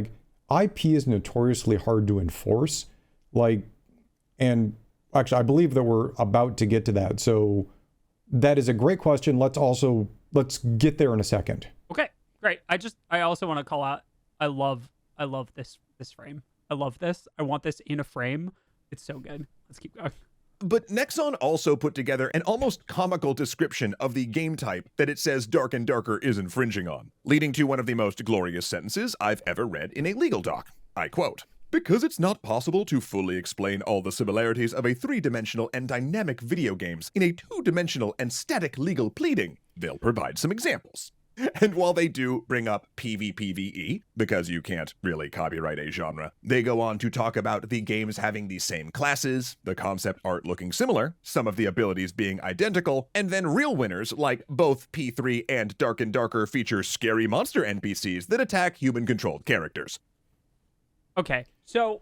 IP is notoriously hard to enforce. And actually, I believe that we're about to get to that. So that is a great question. Let's get there in a second. Okay, great. I also want to call out, I love this frame. I love this. I want this in a frame. It's so good. Let's keep going. But Nexon also put together an almost comical description of the game type that it says Dark and Darker is infringing on, leading to one of the most glorious sentences I've ever read in a legal doc. I quote, "Because it's not possible to fully explain all the similarities of a three-dimensional and dynamic video games in a two-dimensional and static legal pleading, they'll provide some examples." And while they do bring up PvPvE, because you can't really copyright a genre, they go on to talk about the games having the same classes, the concept art looking similar, some of the abilities being identical, and then real winners like both P3 and Dark and Darker feature scary monster NPCs that attack human-controlled characters. Okay, so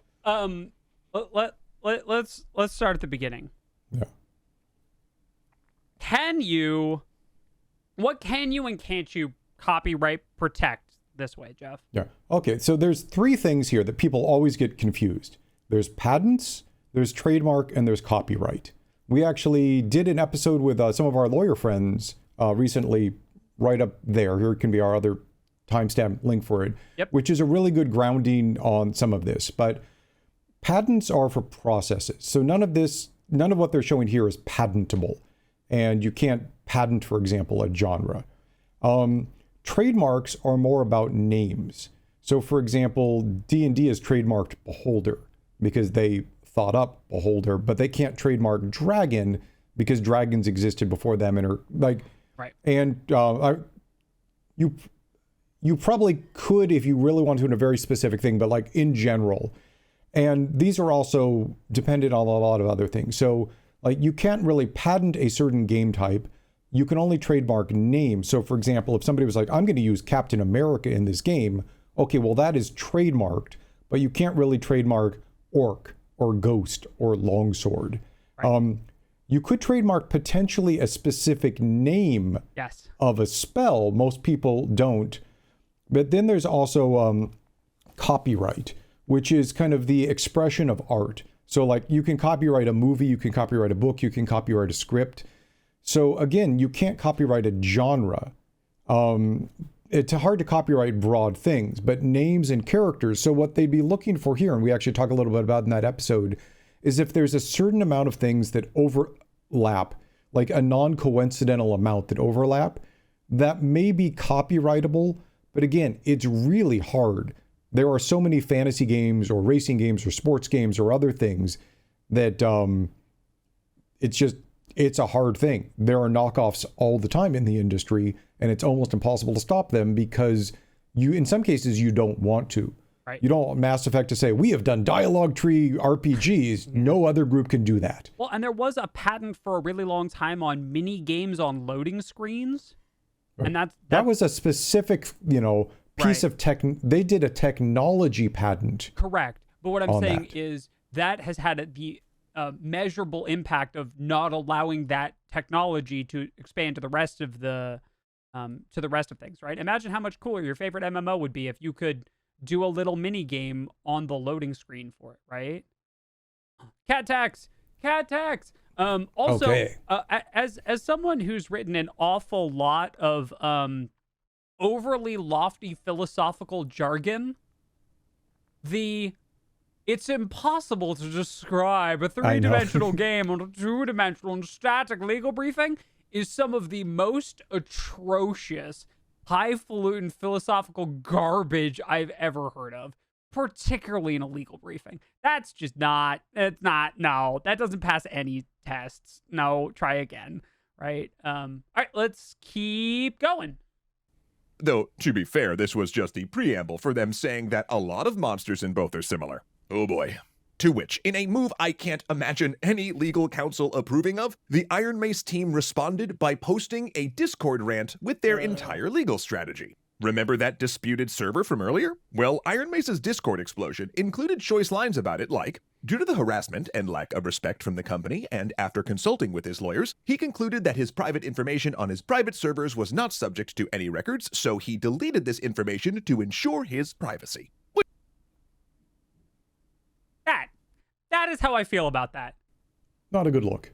let's start at the beginning. Yeah. What can you and can't you copyright protect this way, Jeff? Yeah. Okay, so there's three things here that people always get confused. There's patents, there's trademark, and there's copyright. We actually did an episode with some of our lawyer friends recently, right up there. Here can be our other timestamp link for it, yep, which is a really good grounding on some of this. But patents are for processes. So none of what they're showing here is patentable. And you can't patent, for example, a genre. Trademarks are more about names. So, for example, D&D is trademarked Beholder because they thought up Beholder, but they can't trademark Dragon because dragons existed before them and are like, right. And you probably could if you really want to in a very specific thing, but like in general. And these are also dependent on a lot of other things. So like you can't really patent a certain game type. You can only trademark names. So for example, if somebody was like, I'm going to use Captain America in this game, okay, well that is trademarked, but you can't really trademark Orc or Ghost or Longsword. Right. You could trademark potentially a specific name Yes. of a spell. Most people don't. But then there's also copyright, which is kind of the expression of art. So like you can copyright a movie, you can copyright a book, you can copyright a script. So again, you can't copyright a genre. It's hard to copyright broad things, but names and characters. So what they'd be looking for here, and we actually talk a little bit about in that episode, is if there's a certain amount of things that overlap, like a non-coincidental amount that overlap, that may be copyrightable. But again, it's really hard. There are so many fantasy games or racing games or sports games or other things that it's a hard thing. There are knockoffs all the time in the industry, and it's almost impossible to stop them because in some cases, you don't want to. Right. You don't want Mass Effect to say, we have done dialogue tree RPGs. No other group can do that. Well, and there was a patent for a really long time on mini games on loading screens. Right. And that was a specific, piece of tech. They did a technology patent. Correct. But what I'm saying is that has had the measurable impact of not allowing that technology to expand to the rest of things, right? Imagine how much cooler your favorite MMO would be if you could do a little mini game on the loading screen for it, right? Cat tax. Also, okay. As someone who's written an awful lot of overly lofty philosophical jargon, it's impossible to describe a three-dimensional game on a two-dimensional and static legal briefing is some of the most atrocious, highfalutin philosophical garbage I've ever heard of, particularly in a legal briefing. That's just no, that doesn't pass any tests. No, try again, right? All right, let's keep going. Though, to be fair, this was just the preamble for them saying that a lot of monsters in both are similar. Oh boy. To which, in a move I can't imagine any legal counsel approving of, the Iron Mace team responded by posting a Discord rant with their entire legal strategy. Remember that disputed server from earlier? Well, Iron Mace's Discord explosion included choice lines about it like, due to the harassment and lack of respect from the company, and after consulting with his lawyers, he concluded that his private information on his private servers was not subject to any records, so he deleted this information to ensure his privacy. That is how I feel about that. Not a good look.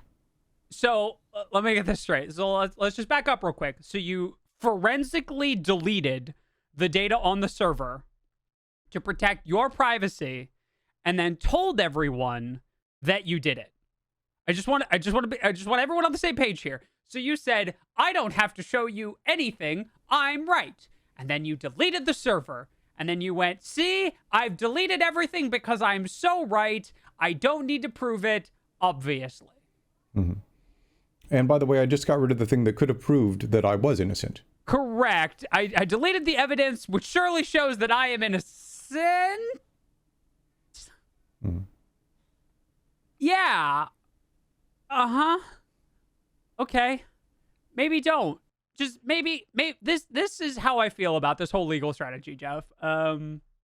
So let me get this straight. So let's just back up real quick. So you forensically deleted the data on the server to protect your privacy, and then told everyone that you did it. I just want everyone on the same page here. So you said, I don't have to show you anything. I'm right. And then you deleted the server. And then you went, see, I've deleted everything because I'm so right. I don't need to prove it, obviously. Mm-hmm. And by the way, I just got rid of the thing that could have proved that I was innocent. Correct. I deleted the evidence, which surely shows that I am innocent. Mm-hmm. Yeah. Uh-huh. Okay. Maybe don't. Just maybe this is how I feel about this whole legal strategy, Jeff. I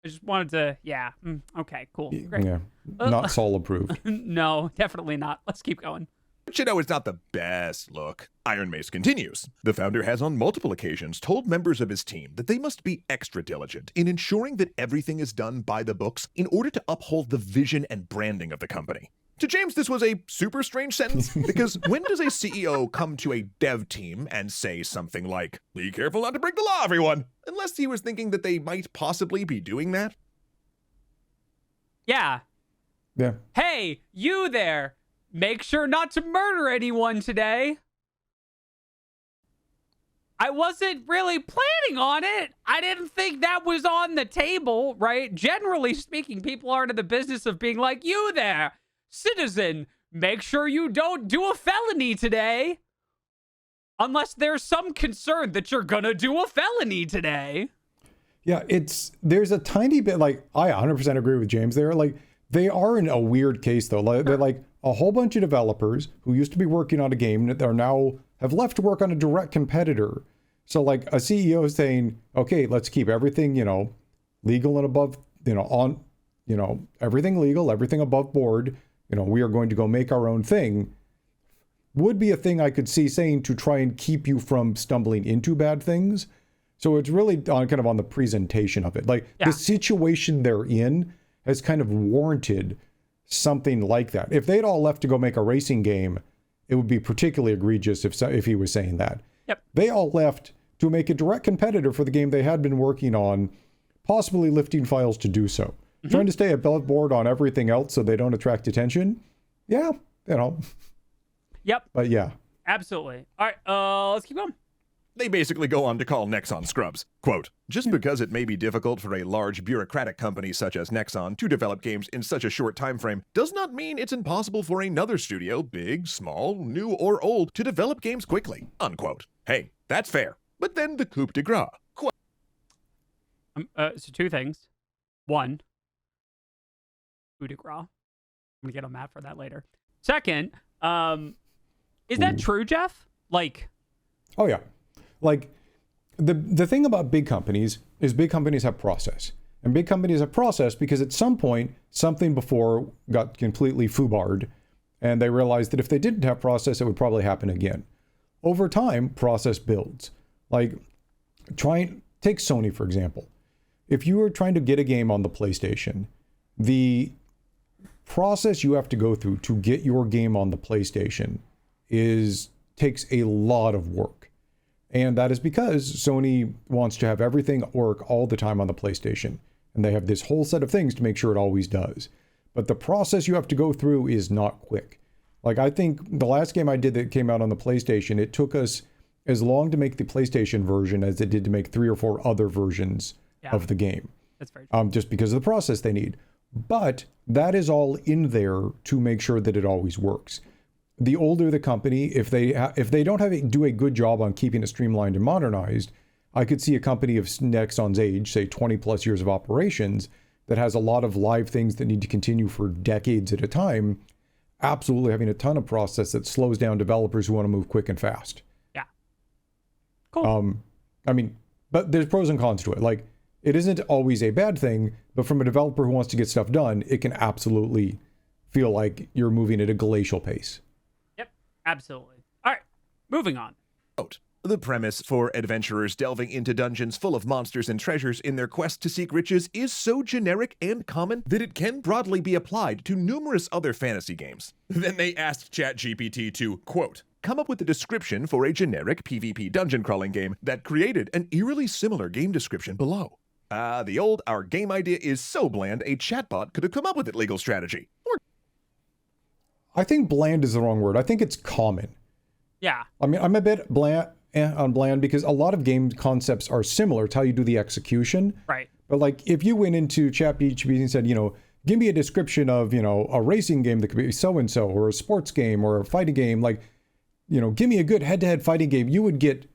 just wanted to, yeah. Okay, cool. Great. Yeah. Not Saul approved. No, definitely not. Let's keep going. But it's not the best look. Iron Mace continues. The founder has on multiple occasions told members of his team that they must be extra diligent in ensuring that everything is done by the books in order to uphold the vision and branding of the company. To James, this was a super strange sentence, because when does a CEO come to a dev team and say something like, be careful not to break the law, everyone, unless he was thinking that they might possibly be doing that? Yeah. Yeah. Hey, you there. Make sure not to murder anyone today. I wasn't really planning on it. I didn't think that was on the table, right? Generally speaking, people aren't in the business of being like, you there. citizen, make sure you don't do a felony today. Unless there's some concern that you're going to do a felony today. Yeah, there's a tiny bit, like, I 100% agree with James there. Like, they are in a weird case, though. Like, they're like a whole bunch of developers who used to be working on a game that are now have left to work on a direct competitor. So, like, a CEO is saying, okay, let's keep everything, legal and above, everything legal, everything above board. We are going to go make our own thing. Would be a thing I could see saying to try and keep you from stumbling into bad things. So it's really on the presentation of it. Like, the situation they're in has kind of warranted something like that. If they'd all left to go make a racing game, it would be particularly egregious if he was saying that. Yep. They all left to make a direct competitor for the game they had been working on, possibly lifting files to do so. Mm-hmm. Trying to stay above board on everything else so they don't attract attention. Yeah, Yep. But yeah. Absolutely. All right, let's keep going. They basically go on to call Nexon scrubs. Quote, just because it may be difficult for a large bureaucratic company such as Nexon to develop games in such a short time frame does not mean it's impossible for another studio, big, small, new, or old, to develop games quickly. Unquote. Hey, that's fair. But then the coup de grace. So two things. One, coup de grace. I'm going to get on Matt for that later. Second, is that true, Jeff? Like, oh yeah. Like, the thing about big companies is big companies have process. And big companies have process because at some point, something before got completely foobarred, and they realized that if they didn't have process, it would probably happen again. Over time, process builds. Like, take Sony, for example. If you were trying to get a game on the PlayStation, the process you have to go through to get your game on the PlayStation takes a lot of work. And that is because Sony wants to have everything work all the time on the PlayStation. And they have this whole set of things to make sure it always does. But the process you have to go through is not quick. Like, I think the last game I did that came out on the PlayStation, it took us as long to make the PlayStation version as it did to make 3 or 4 other versions of the game. That's very true. Just because of the process they need. But that is all in there to make sure that it always works. The older the company, if they don't do a good job on keeping it streamlined and modernized, I could see a company of Nexon's age, say 20 plus years of operations, that has a lot of live things that need to continue for decades at a time, absolutely having a ton of process that slows down developers who want to move quick and fast. Yeah. Cool. But there's pros and cons to it. Like, it isn't always a bad thing, but from a developer who wants to get stuff done, it can absolutely feel like you're moving at a glacial pace. Yep, absolutely. All right, moving on. Quote, the premise for adventurers delving into dungeons full of monsters and treasures in their quest to seek riches is so generic and common that it can broadly be applied to numerous other fantasy games. Then they asked ChatGPT to, quote, come up with a description for a generic PvP dungeon crawling game that created an eerily similar game description below. Our game idea is so bland, a chatbot could have come up with it legal strategy. I think bland is the wrong word. I think it's common. Yeah. I mean, I'm a bit bland because a lot of game concepts are similar. It's how you do the execution. Right. But like, if you went into ChatGPT and said, give me a description of, a racing game that could be so-and-so, or a sports game, or a fighting game, like, give me a good head-to-head fighting game, you would get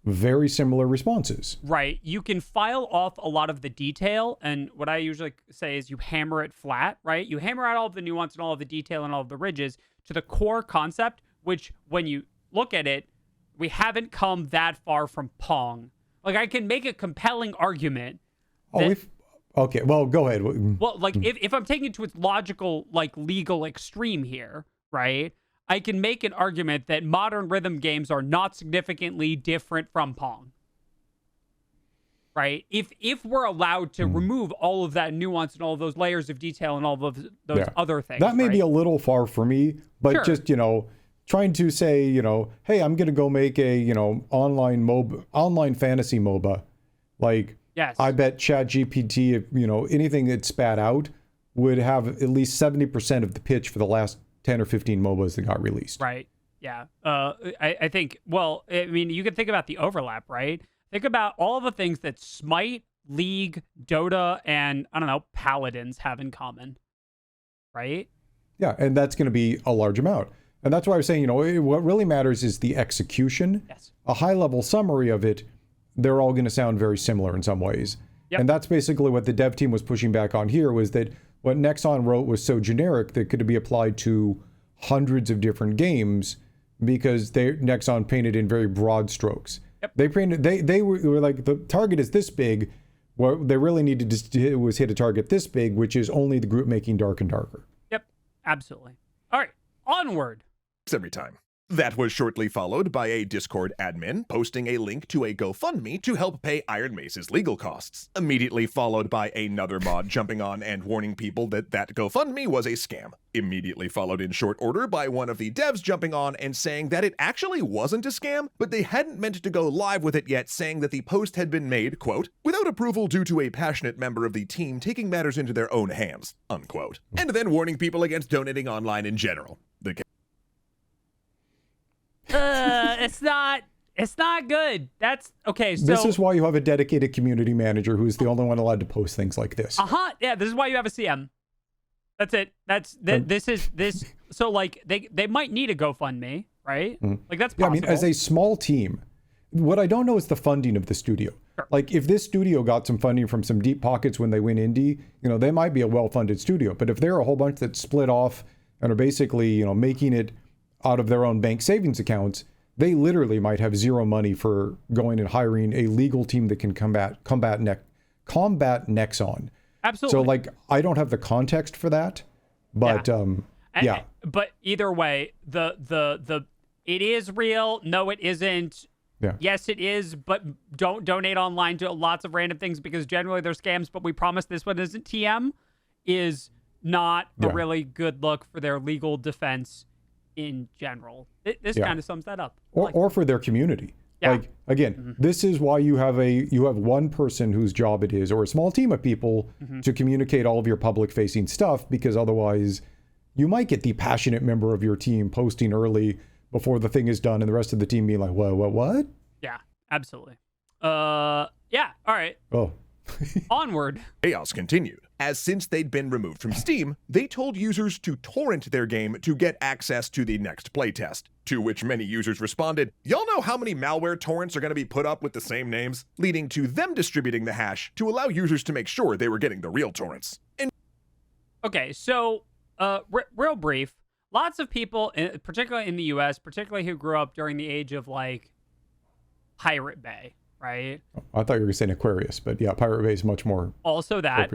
very similar responses. Right. You can file off a lot of the detail, and what I usually say is you hammer it flat, right? You hammer out all of the nuance and all of the detail and all of the ridges to the core concept, which when you look at it, we haven't come that far from Pong. Like, I can make a compelling argument. Okay, well, go ahead. Well, like, if I'm taking it to its logical, like, legal extreme here, right? I can make an argument that modern rhythm games are not significantly different from Pong. Right? If we're allowed to remove all of that nuance and all of those layers of detail and all of those other things. That may be a little far for me, but sure. Just, trying to say, hey, I'm going to go make a, online fantasy MOBA. Like, yes. I bet ChatGPT, anything it spat out would have at least 70% of the pitch for the last 10 or 15 MOBAs that got released. Right. Yeah. I think, well, I mean, you can think about the overlap, right? Think about all of the things that Smite, League, Dota, and, I don't know, Paladins have in common. Right? Yeah, and that's going to be a large amount. And that's why I was saying, what really matters is the execution. Yes. A high-level summary of it, they're all going to sound very similar in some ways. Yep. And that's basically what the dev team was pushing back on here, was that what Nexon wrote was so generic that could be applied to hundreds of different games because Nexon painted in very broad strokes. Yep. They were like, the target is this big. What they really needed to do was hit a target this big, which is only the group making dark and darker. Yep, absolutely. All right, onward. Every time. That was shortly followed by a Discord admin posting a link to a GoFundMe to help pay Iron Mace's legal costs. Immediately followed by another mod jumping on and warning people that GoFundMe was a scam. Immediately followed in short order by one of the devs jumping on and saying that it actually wasn't a scam, but they hadn't meant to go live with it yet, saying that the post had been made, quote, without approval due to a passionate member of the team taking matters into their own hands, unquote. And then warning people against donating online in general. It's not good. That's okay. So this is why you have a dedicated community manager who's the only one allowed to post things like this. Yeah, this is why you have a CM. That's it. This. So like they might need a GoFundMe, right? Like that's possible. Yeah, I mean, as a small team, what I don't know is the funding of the studio. Sure. Like if this studio got some funding from some deep pockets when they went indie, they might be a well-funded studio. But if they're a whole bunch that split off and are basically, making it out of their own bank savings accounts, they literally might have zero money for going and hiring a legal team that can combat Nexon. Absolutely. So like, I don't have the context for that, but yeah. But either way, the it is real. No, it isn't. Yeah. Yes, it is, but don't donate online to lots of random things because generally they're scams. But we promise this one isn't. TM is not a really good look for their legal defense in general. This kind of sums that up. Or for their community. Yeah. Like, again, this is why you have one person whose job it is, or a small team of people to communicate all of your public facing stuff, because otherwise you might get the passionate member of your team posting early before the thing is done and the rest of the team being like, what? Yeah, absolutely. Yeah. All right. Oh. Onward. Chaos continued, as since they'd been removed from Steam, they told users to torrent their game to get access to the next playtest, to which many users responded, y'all know how many malware torrents are going to be put up with the same names? Leading to them distributing the hash to allow users to make sure they were getting the real torrents. Okay, so real brief, lots of people, particularly in the US, particularly who grew up during the age of like Pirate Bay, right? I thought you were saying Aquarius, but yeah, Pirate Bay is much more. Also that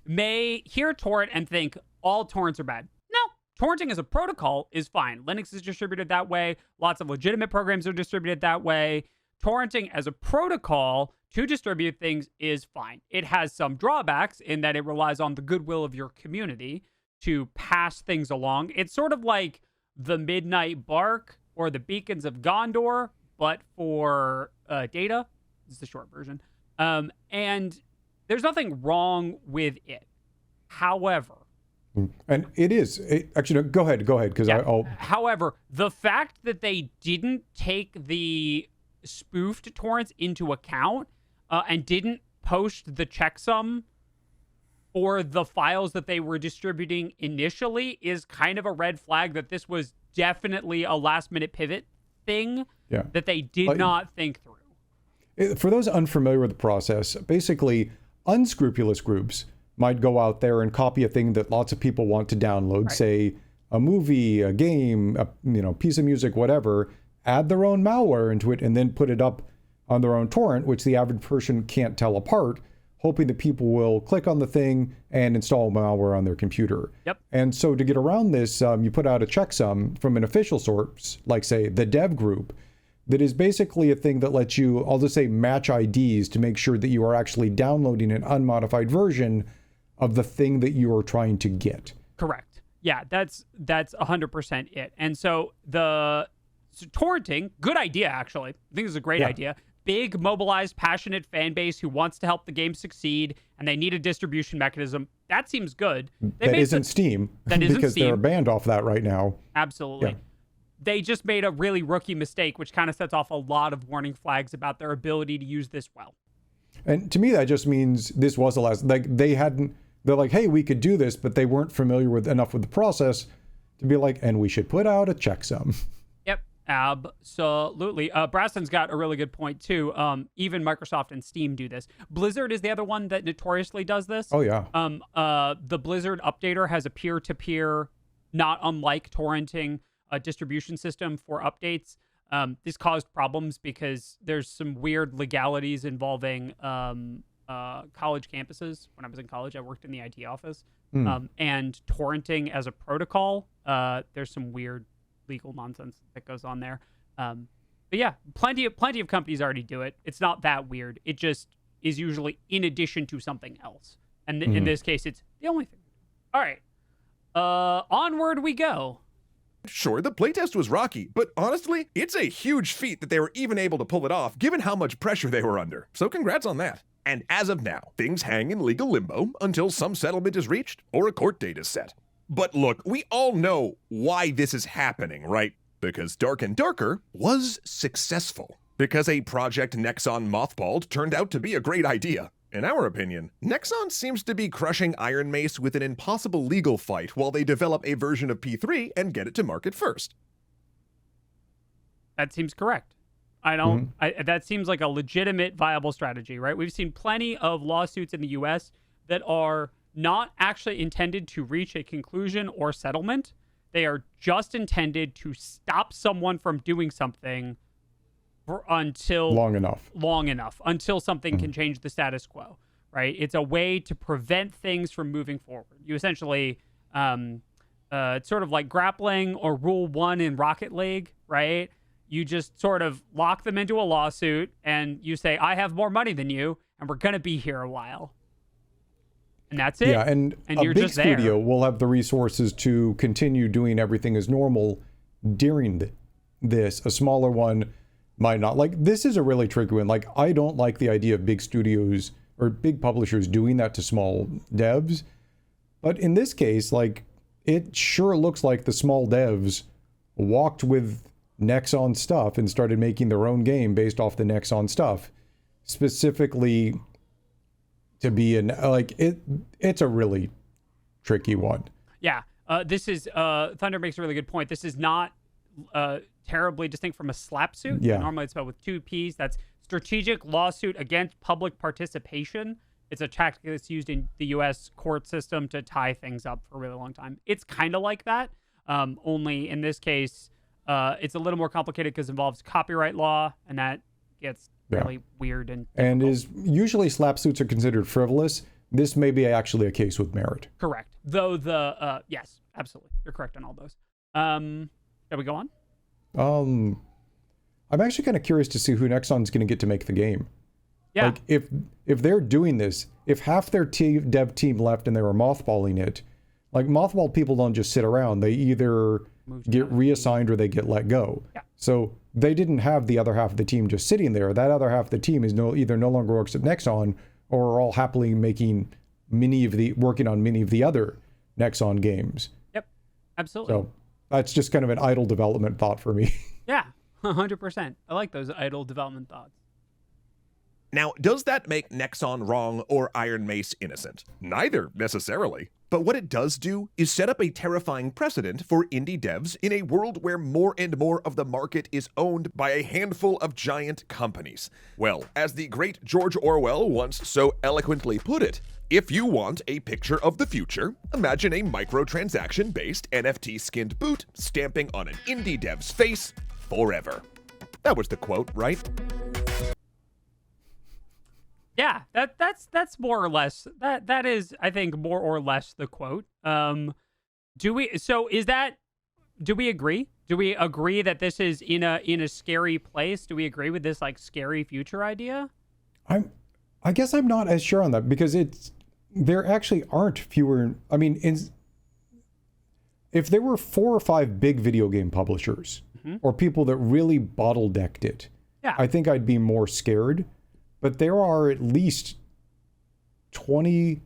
may hear torrent and think all torrents are bad. No, torrenting as a protocol is fine. Linux is distributed that way. Lots of legitimate programs are distributed that way. Torrenting as a protocol to distribute things is fine. It has some drawbacks in that it relies on the goodwill of your community to pass things along. It's sort of like the Midnight Bark or the Beacons of Gondor, but for data. This is the short version. And there's nothing wrong with it. However, and it is actually, no, go ahead, because I'll. However, the fact that they didn't take the spoofed torrents into account and didn't post the checksum for the files that they were distributing initially is kind of a red flag that this was definitely a last-minute pivot thing that they did not think through. For those unfamiliar with the process, basically, unscrupulous groups might go out there and copy a thing that lots of people want to download, say a movie, a game, a piece of music, whatever, add their own malware into it, and then put it up on their own torrent, which the average person can't tell apart, hoping that people will click on the thing and install malware on their computer. Yep. And so to get around this, you put out a checksum from an official source, like say the dev group, that is basically a thing that lets you, I'll just say, match IDs to make sure that you are actually downloading an unmodified version of the thing that you are trying to get. Correct. Yeah, that's 100% it. And so torrenting, good idea, actually. I think it's a great idea. Big, mobilized, passionate fan base who wants to help the game succeed, and they need a distribution mechanism. That seems good. That isn't Steam. That isn't because Steam. they're banned off that right now. Absolutely. Yeah. They just made a really rookie mistake, which kind of sets off a lot of warning flags about their ability to use this well. And to me, that just means this was the last. Like they hadn't. they're like, hey, we could do this, but they weren't familiar with enough with the process to be like, and we should put out a checksum. Yep, absolutely. Braston's got a really good point too. Even Microsoft and Steam do this. Blizzard is the other one that notoriously does this. Oh yeah. The Blizzard updater has a peer-to-peer, not unlike torrenting, distribution system for updates. This caused problems because there's some weird legalities involving college campuses. When I was in college, I worked in the IT office. And torrenting as a protocol, there's some weird legal nonsense that goes on there. But yeah, plenty of companies already do it. It's not that weird. It just is usually in addition to something else. And in this case, it's the only thing. All right. Onward we go. Sure, the playtest was rocky, but honestly, it's a huge feat that they were even able to pull it off given how much pressure they were under. So congrats on that. And as of now, things hang in legal limbo until some settlement is reached or a court date is set. But look, we all know why this is happening, right? Because Dark and Darker was successful. Because a Project Nexon mothballed turned out to be a great idea. In our opinion, Nexon seems to be crushing Iron Mace with an impossible legal fight while they develop a version of P3 and get it to market first. That seems correct. That seems like a legitimate, viable strategy, right? We've seen plenty of lawsuits in the U.S. that are not actually intended to reach a conclusion or settlement. They are just intended to stop someone from doing something until long enough until something can change the status quo, right? It's a way to prevent things from moving forward. You essentially, it's sort of like grappling or Rule 1 in Rocket League, right? You just sort of lock them into a lawsuit and you say, I have more money than you, and we're going to be here a while. And that's it. Yeah, and a you're big just there. studio will have the resources to continue doing everything as normal during this. A smaller one might not. Like, this is a really tricky one. Like, I don't like the idea of big studios or big publishers doing that to small devs. But in this case, like, it sure looks like the small devs walked with Nexon stuff and started making their own game based off the Nexon stuff, specifically to be it's a really tricky one. Yeah. This is Thunder makes a really good point. This is not terribly distinct from a slap suit. Yeah. Normally it's spelled with 2 P's. That's strategic lawsuit against public participation. It's a tactic that's used in the U.S. court system to tie things up for a really long time. It's kind of like that, only in this case, it's a little more complicated because it involves copyright law, and that gets really weird and difficult. And is usually slap suits are considered frivolous. This may be actually a case with merit. Correct. Though yes, absolutely, you're correct on all those. Shall we go on? I'm actually kind of curious to see who Nexon's going to get to make the game. Yeah. Like, if they're doing this, if half their dev team left and they were mothballing it, like, mothballed people don't just sit around. They either get reassigned or they get let go. Yeah. So they didn't have the other half of the team just sitting there. That other half of the team is either no longer works at Nexon or are all happily working on many of the other Nexon games. Yep. Absolutely. So that's just kind of an idle development thought for me. Yeah. 100%. I like those idle development thoughts. Now, does that make Nexon wrong or Iron Mace innocent? Neither, necessarily. But what it does do is set up a terrifying precedent for indie devs in a world where more and more of the market is owned by a handful of giant companies. Well, as the great George Orwell once so eloquently put it, if you want a picture of the future, imagine a microtransaction-based NFT-skinned boot stamping on an indie dev's face forever. That was the quote, right? Yeah, that's more or less that is, I think, more or less the quote. Do we agree? Do we agree that this is in a scary place? Do we agree with this, like, scary future idea? I guess I'm not as sure on that, because there actually aren't fewer. I mean, if there were 4 or 5 big video game publishers or people that really bottle-decked it, yeah, I think I'd be more scared. But there are at least 20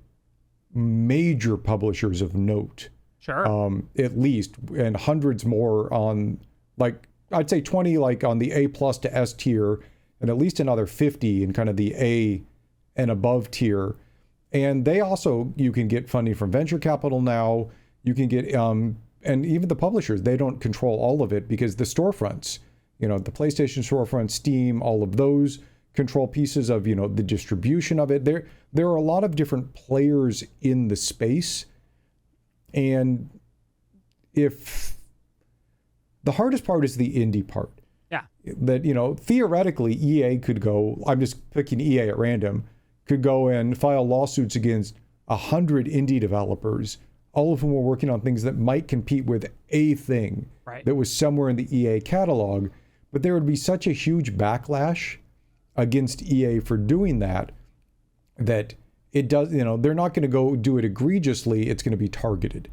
major publishers of note. Sure. At least, and hundreds more on, like, I'd say 20 like on the A+ to S tier, and at least another 50 in kind of the A and above tier. And they also, you can get funding from venture capital now. You can get, and even the publishers, they don't control all of it because the storefronts, the PlayStation storefront, Steam, all of those control pieces of, the distribution of it. There are a lot of different players in the space. And if the hardest part is the indie part. Yeah. That, theoretically EA could go, I'm just picking EA at random, could go and file lawsuits against 100 indie developers, all of whom were working on things that might compete with a thing that was somewhere in the EA catalog. But there would be such a huge backlash against EA for doing that it does, they're not going to go do it egregiously. It's going to be targeted.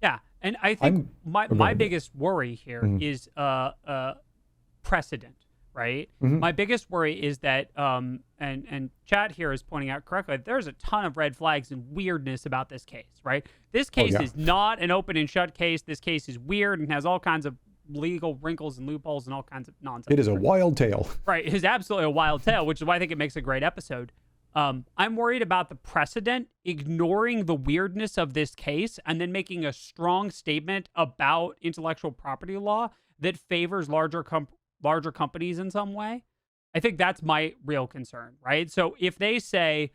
Yeah. And I think my biggest worry here is precedent, right? My biggest worry is that, and Chat here is pointing out correctly, there's a ton of red flags and weirdness about this case, right? This case is not an open and shut case. This case is weird and has all kinds of legal wrinkles and loopholes and all kinds of nonsense. It is a wild tale. Right. It is absolutely a wild tale, which is why I think it makes a great episode. I'm worried about the precedent ignoring the weirdness of this case and then making a strong statement about intellectual property law that favors larger companies in some way. I think that's my real concern, right? So if they say,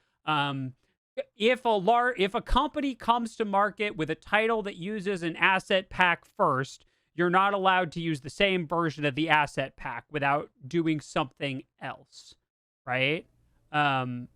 if a company comes to market with a title that uses an asset pack first, you're not allowed to use the same version of the asset pack without doing something else, right? And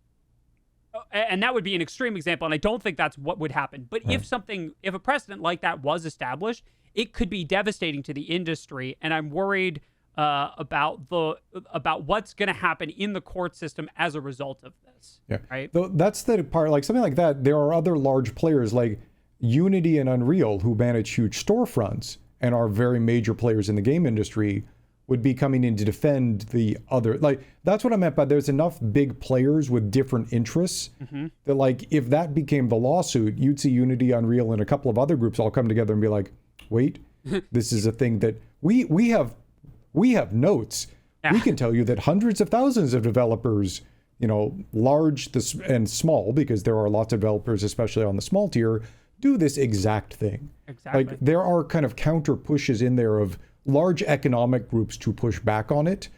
that would be an extreme example, and I don't think that's what would happen. But if a precedent like that was established, it could be devastating to the industry, and I'm worried about what's going to happen in the court system as a result of this. Yeah, right. That's the part. Like something like that, there are other large players like Unity and Unreal who manage huge storefronts and are very major players in the game industry, would be coming in to defend the other. Like, that's what I meant by there's enough big players with different interests that, like, if that became the lawsuit, you'd see Unity, Unreal, and a couple of other groups all come together and be like, wait, this is a thing that we have notes. We can tell you that hundreds of thousands of developers, large and small, because there are lots of developers, especially on the small tier, do this exact thing. Exactly. Like, there are kind of counter pushes in there of large economic groups to push back on it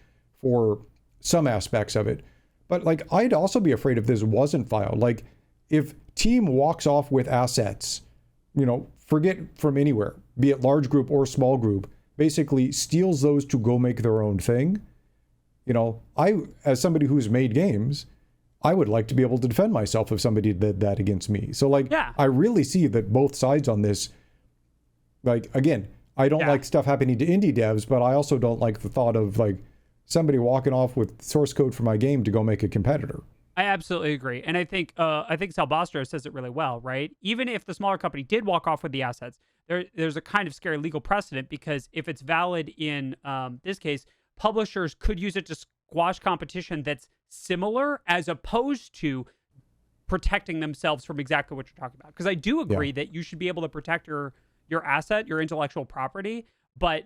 for some aspects of it. But like, I'd also be afraid if this wasn't filed. Like, if team walks off with assets, forget from anywhere, be it large group or small group, basically steals those to go make their own thing. I, as somebody who's made games, I would like to be able to defend myself if somebody did that against me. So like, I really see that both sides on this. Like, again, I don't like stuff happening to indie devs, but I also don't like the thought of like somebody walking off with source code for my game to go make a competitor. I absolutely agree. And I think Salbastro says it really well, right? Even if the smaller company did walk off with the assets, there's a kind of scary legal precedent, because if it's valid in this case, publishers could use it to squash competition that's similar, as opposed to protecting themselves from exactly what you're talking about. Because I do agree that you should be able to protect your asset, your intellectual property, but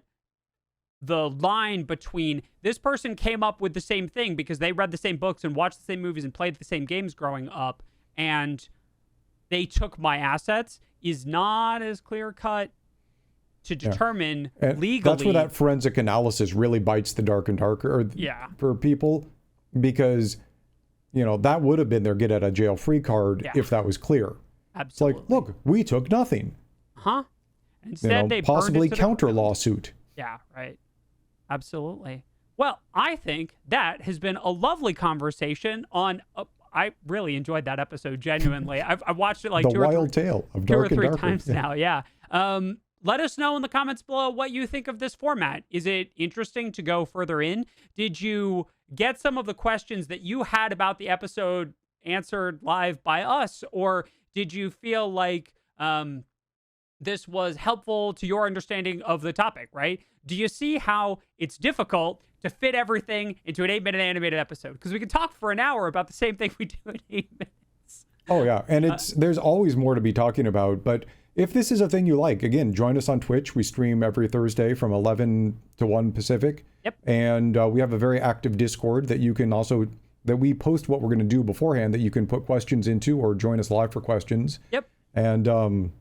the line between this person came up with the same thing because they read the same books and watched the same movies and played the same games growing up, and they took my assets, is not as clear cut to determine legally. That's where that forensic analysis really bites the dark and darker for people, because that would have been their get out of jail free card if that was clear. Absolutely. It's like, look, we took nothing. Instead, they possibly burned it to counter lawsuit. Yeah, right. Absolutely. Well, I think that has been a lovely conversation on. I really enjoyed that episode, genuinely. I've watched it like the wild tale of dark and darker. 2 or 3 times now. Yeah. Let us know in the comments below what you think of this format. Is it interesting to go further in? Did you get some of the questions that you had about the episode answered live by us, or did you feel like this was helpful to your understanding of the topic, right? Do you see how it's difficult to fit everything into an 8-minute animated episode? Because we can talk for an hour about the same thing we do in 8 minutes. Oh, yeah. And there's always more to be talking about. But if this is a thing you like, again, join us on Twitch. We stream every Thursday from 11 to 1 Pacific. Yep. And we have a very active Discord that that we post what we're going to do beforehand that you can put questions into or join us live for questions. Yep. And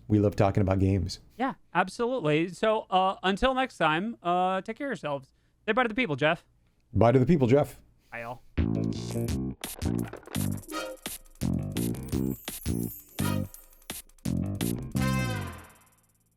we love talking about games. Yeah, absolutely. So until next time, take care of yourselves. Say bye to the people, Jeff. Bye to the people, Jeff. Bye, all.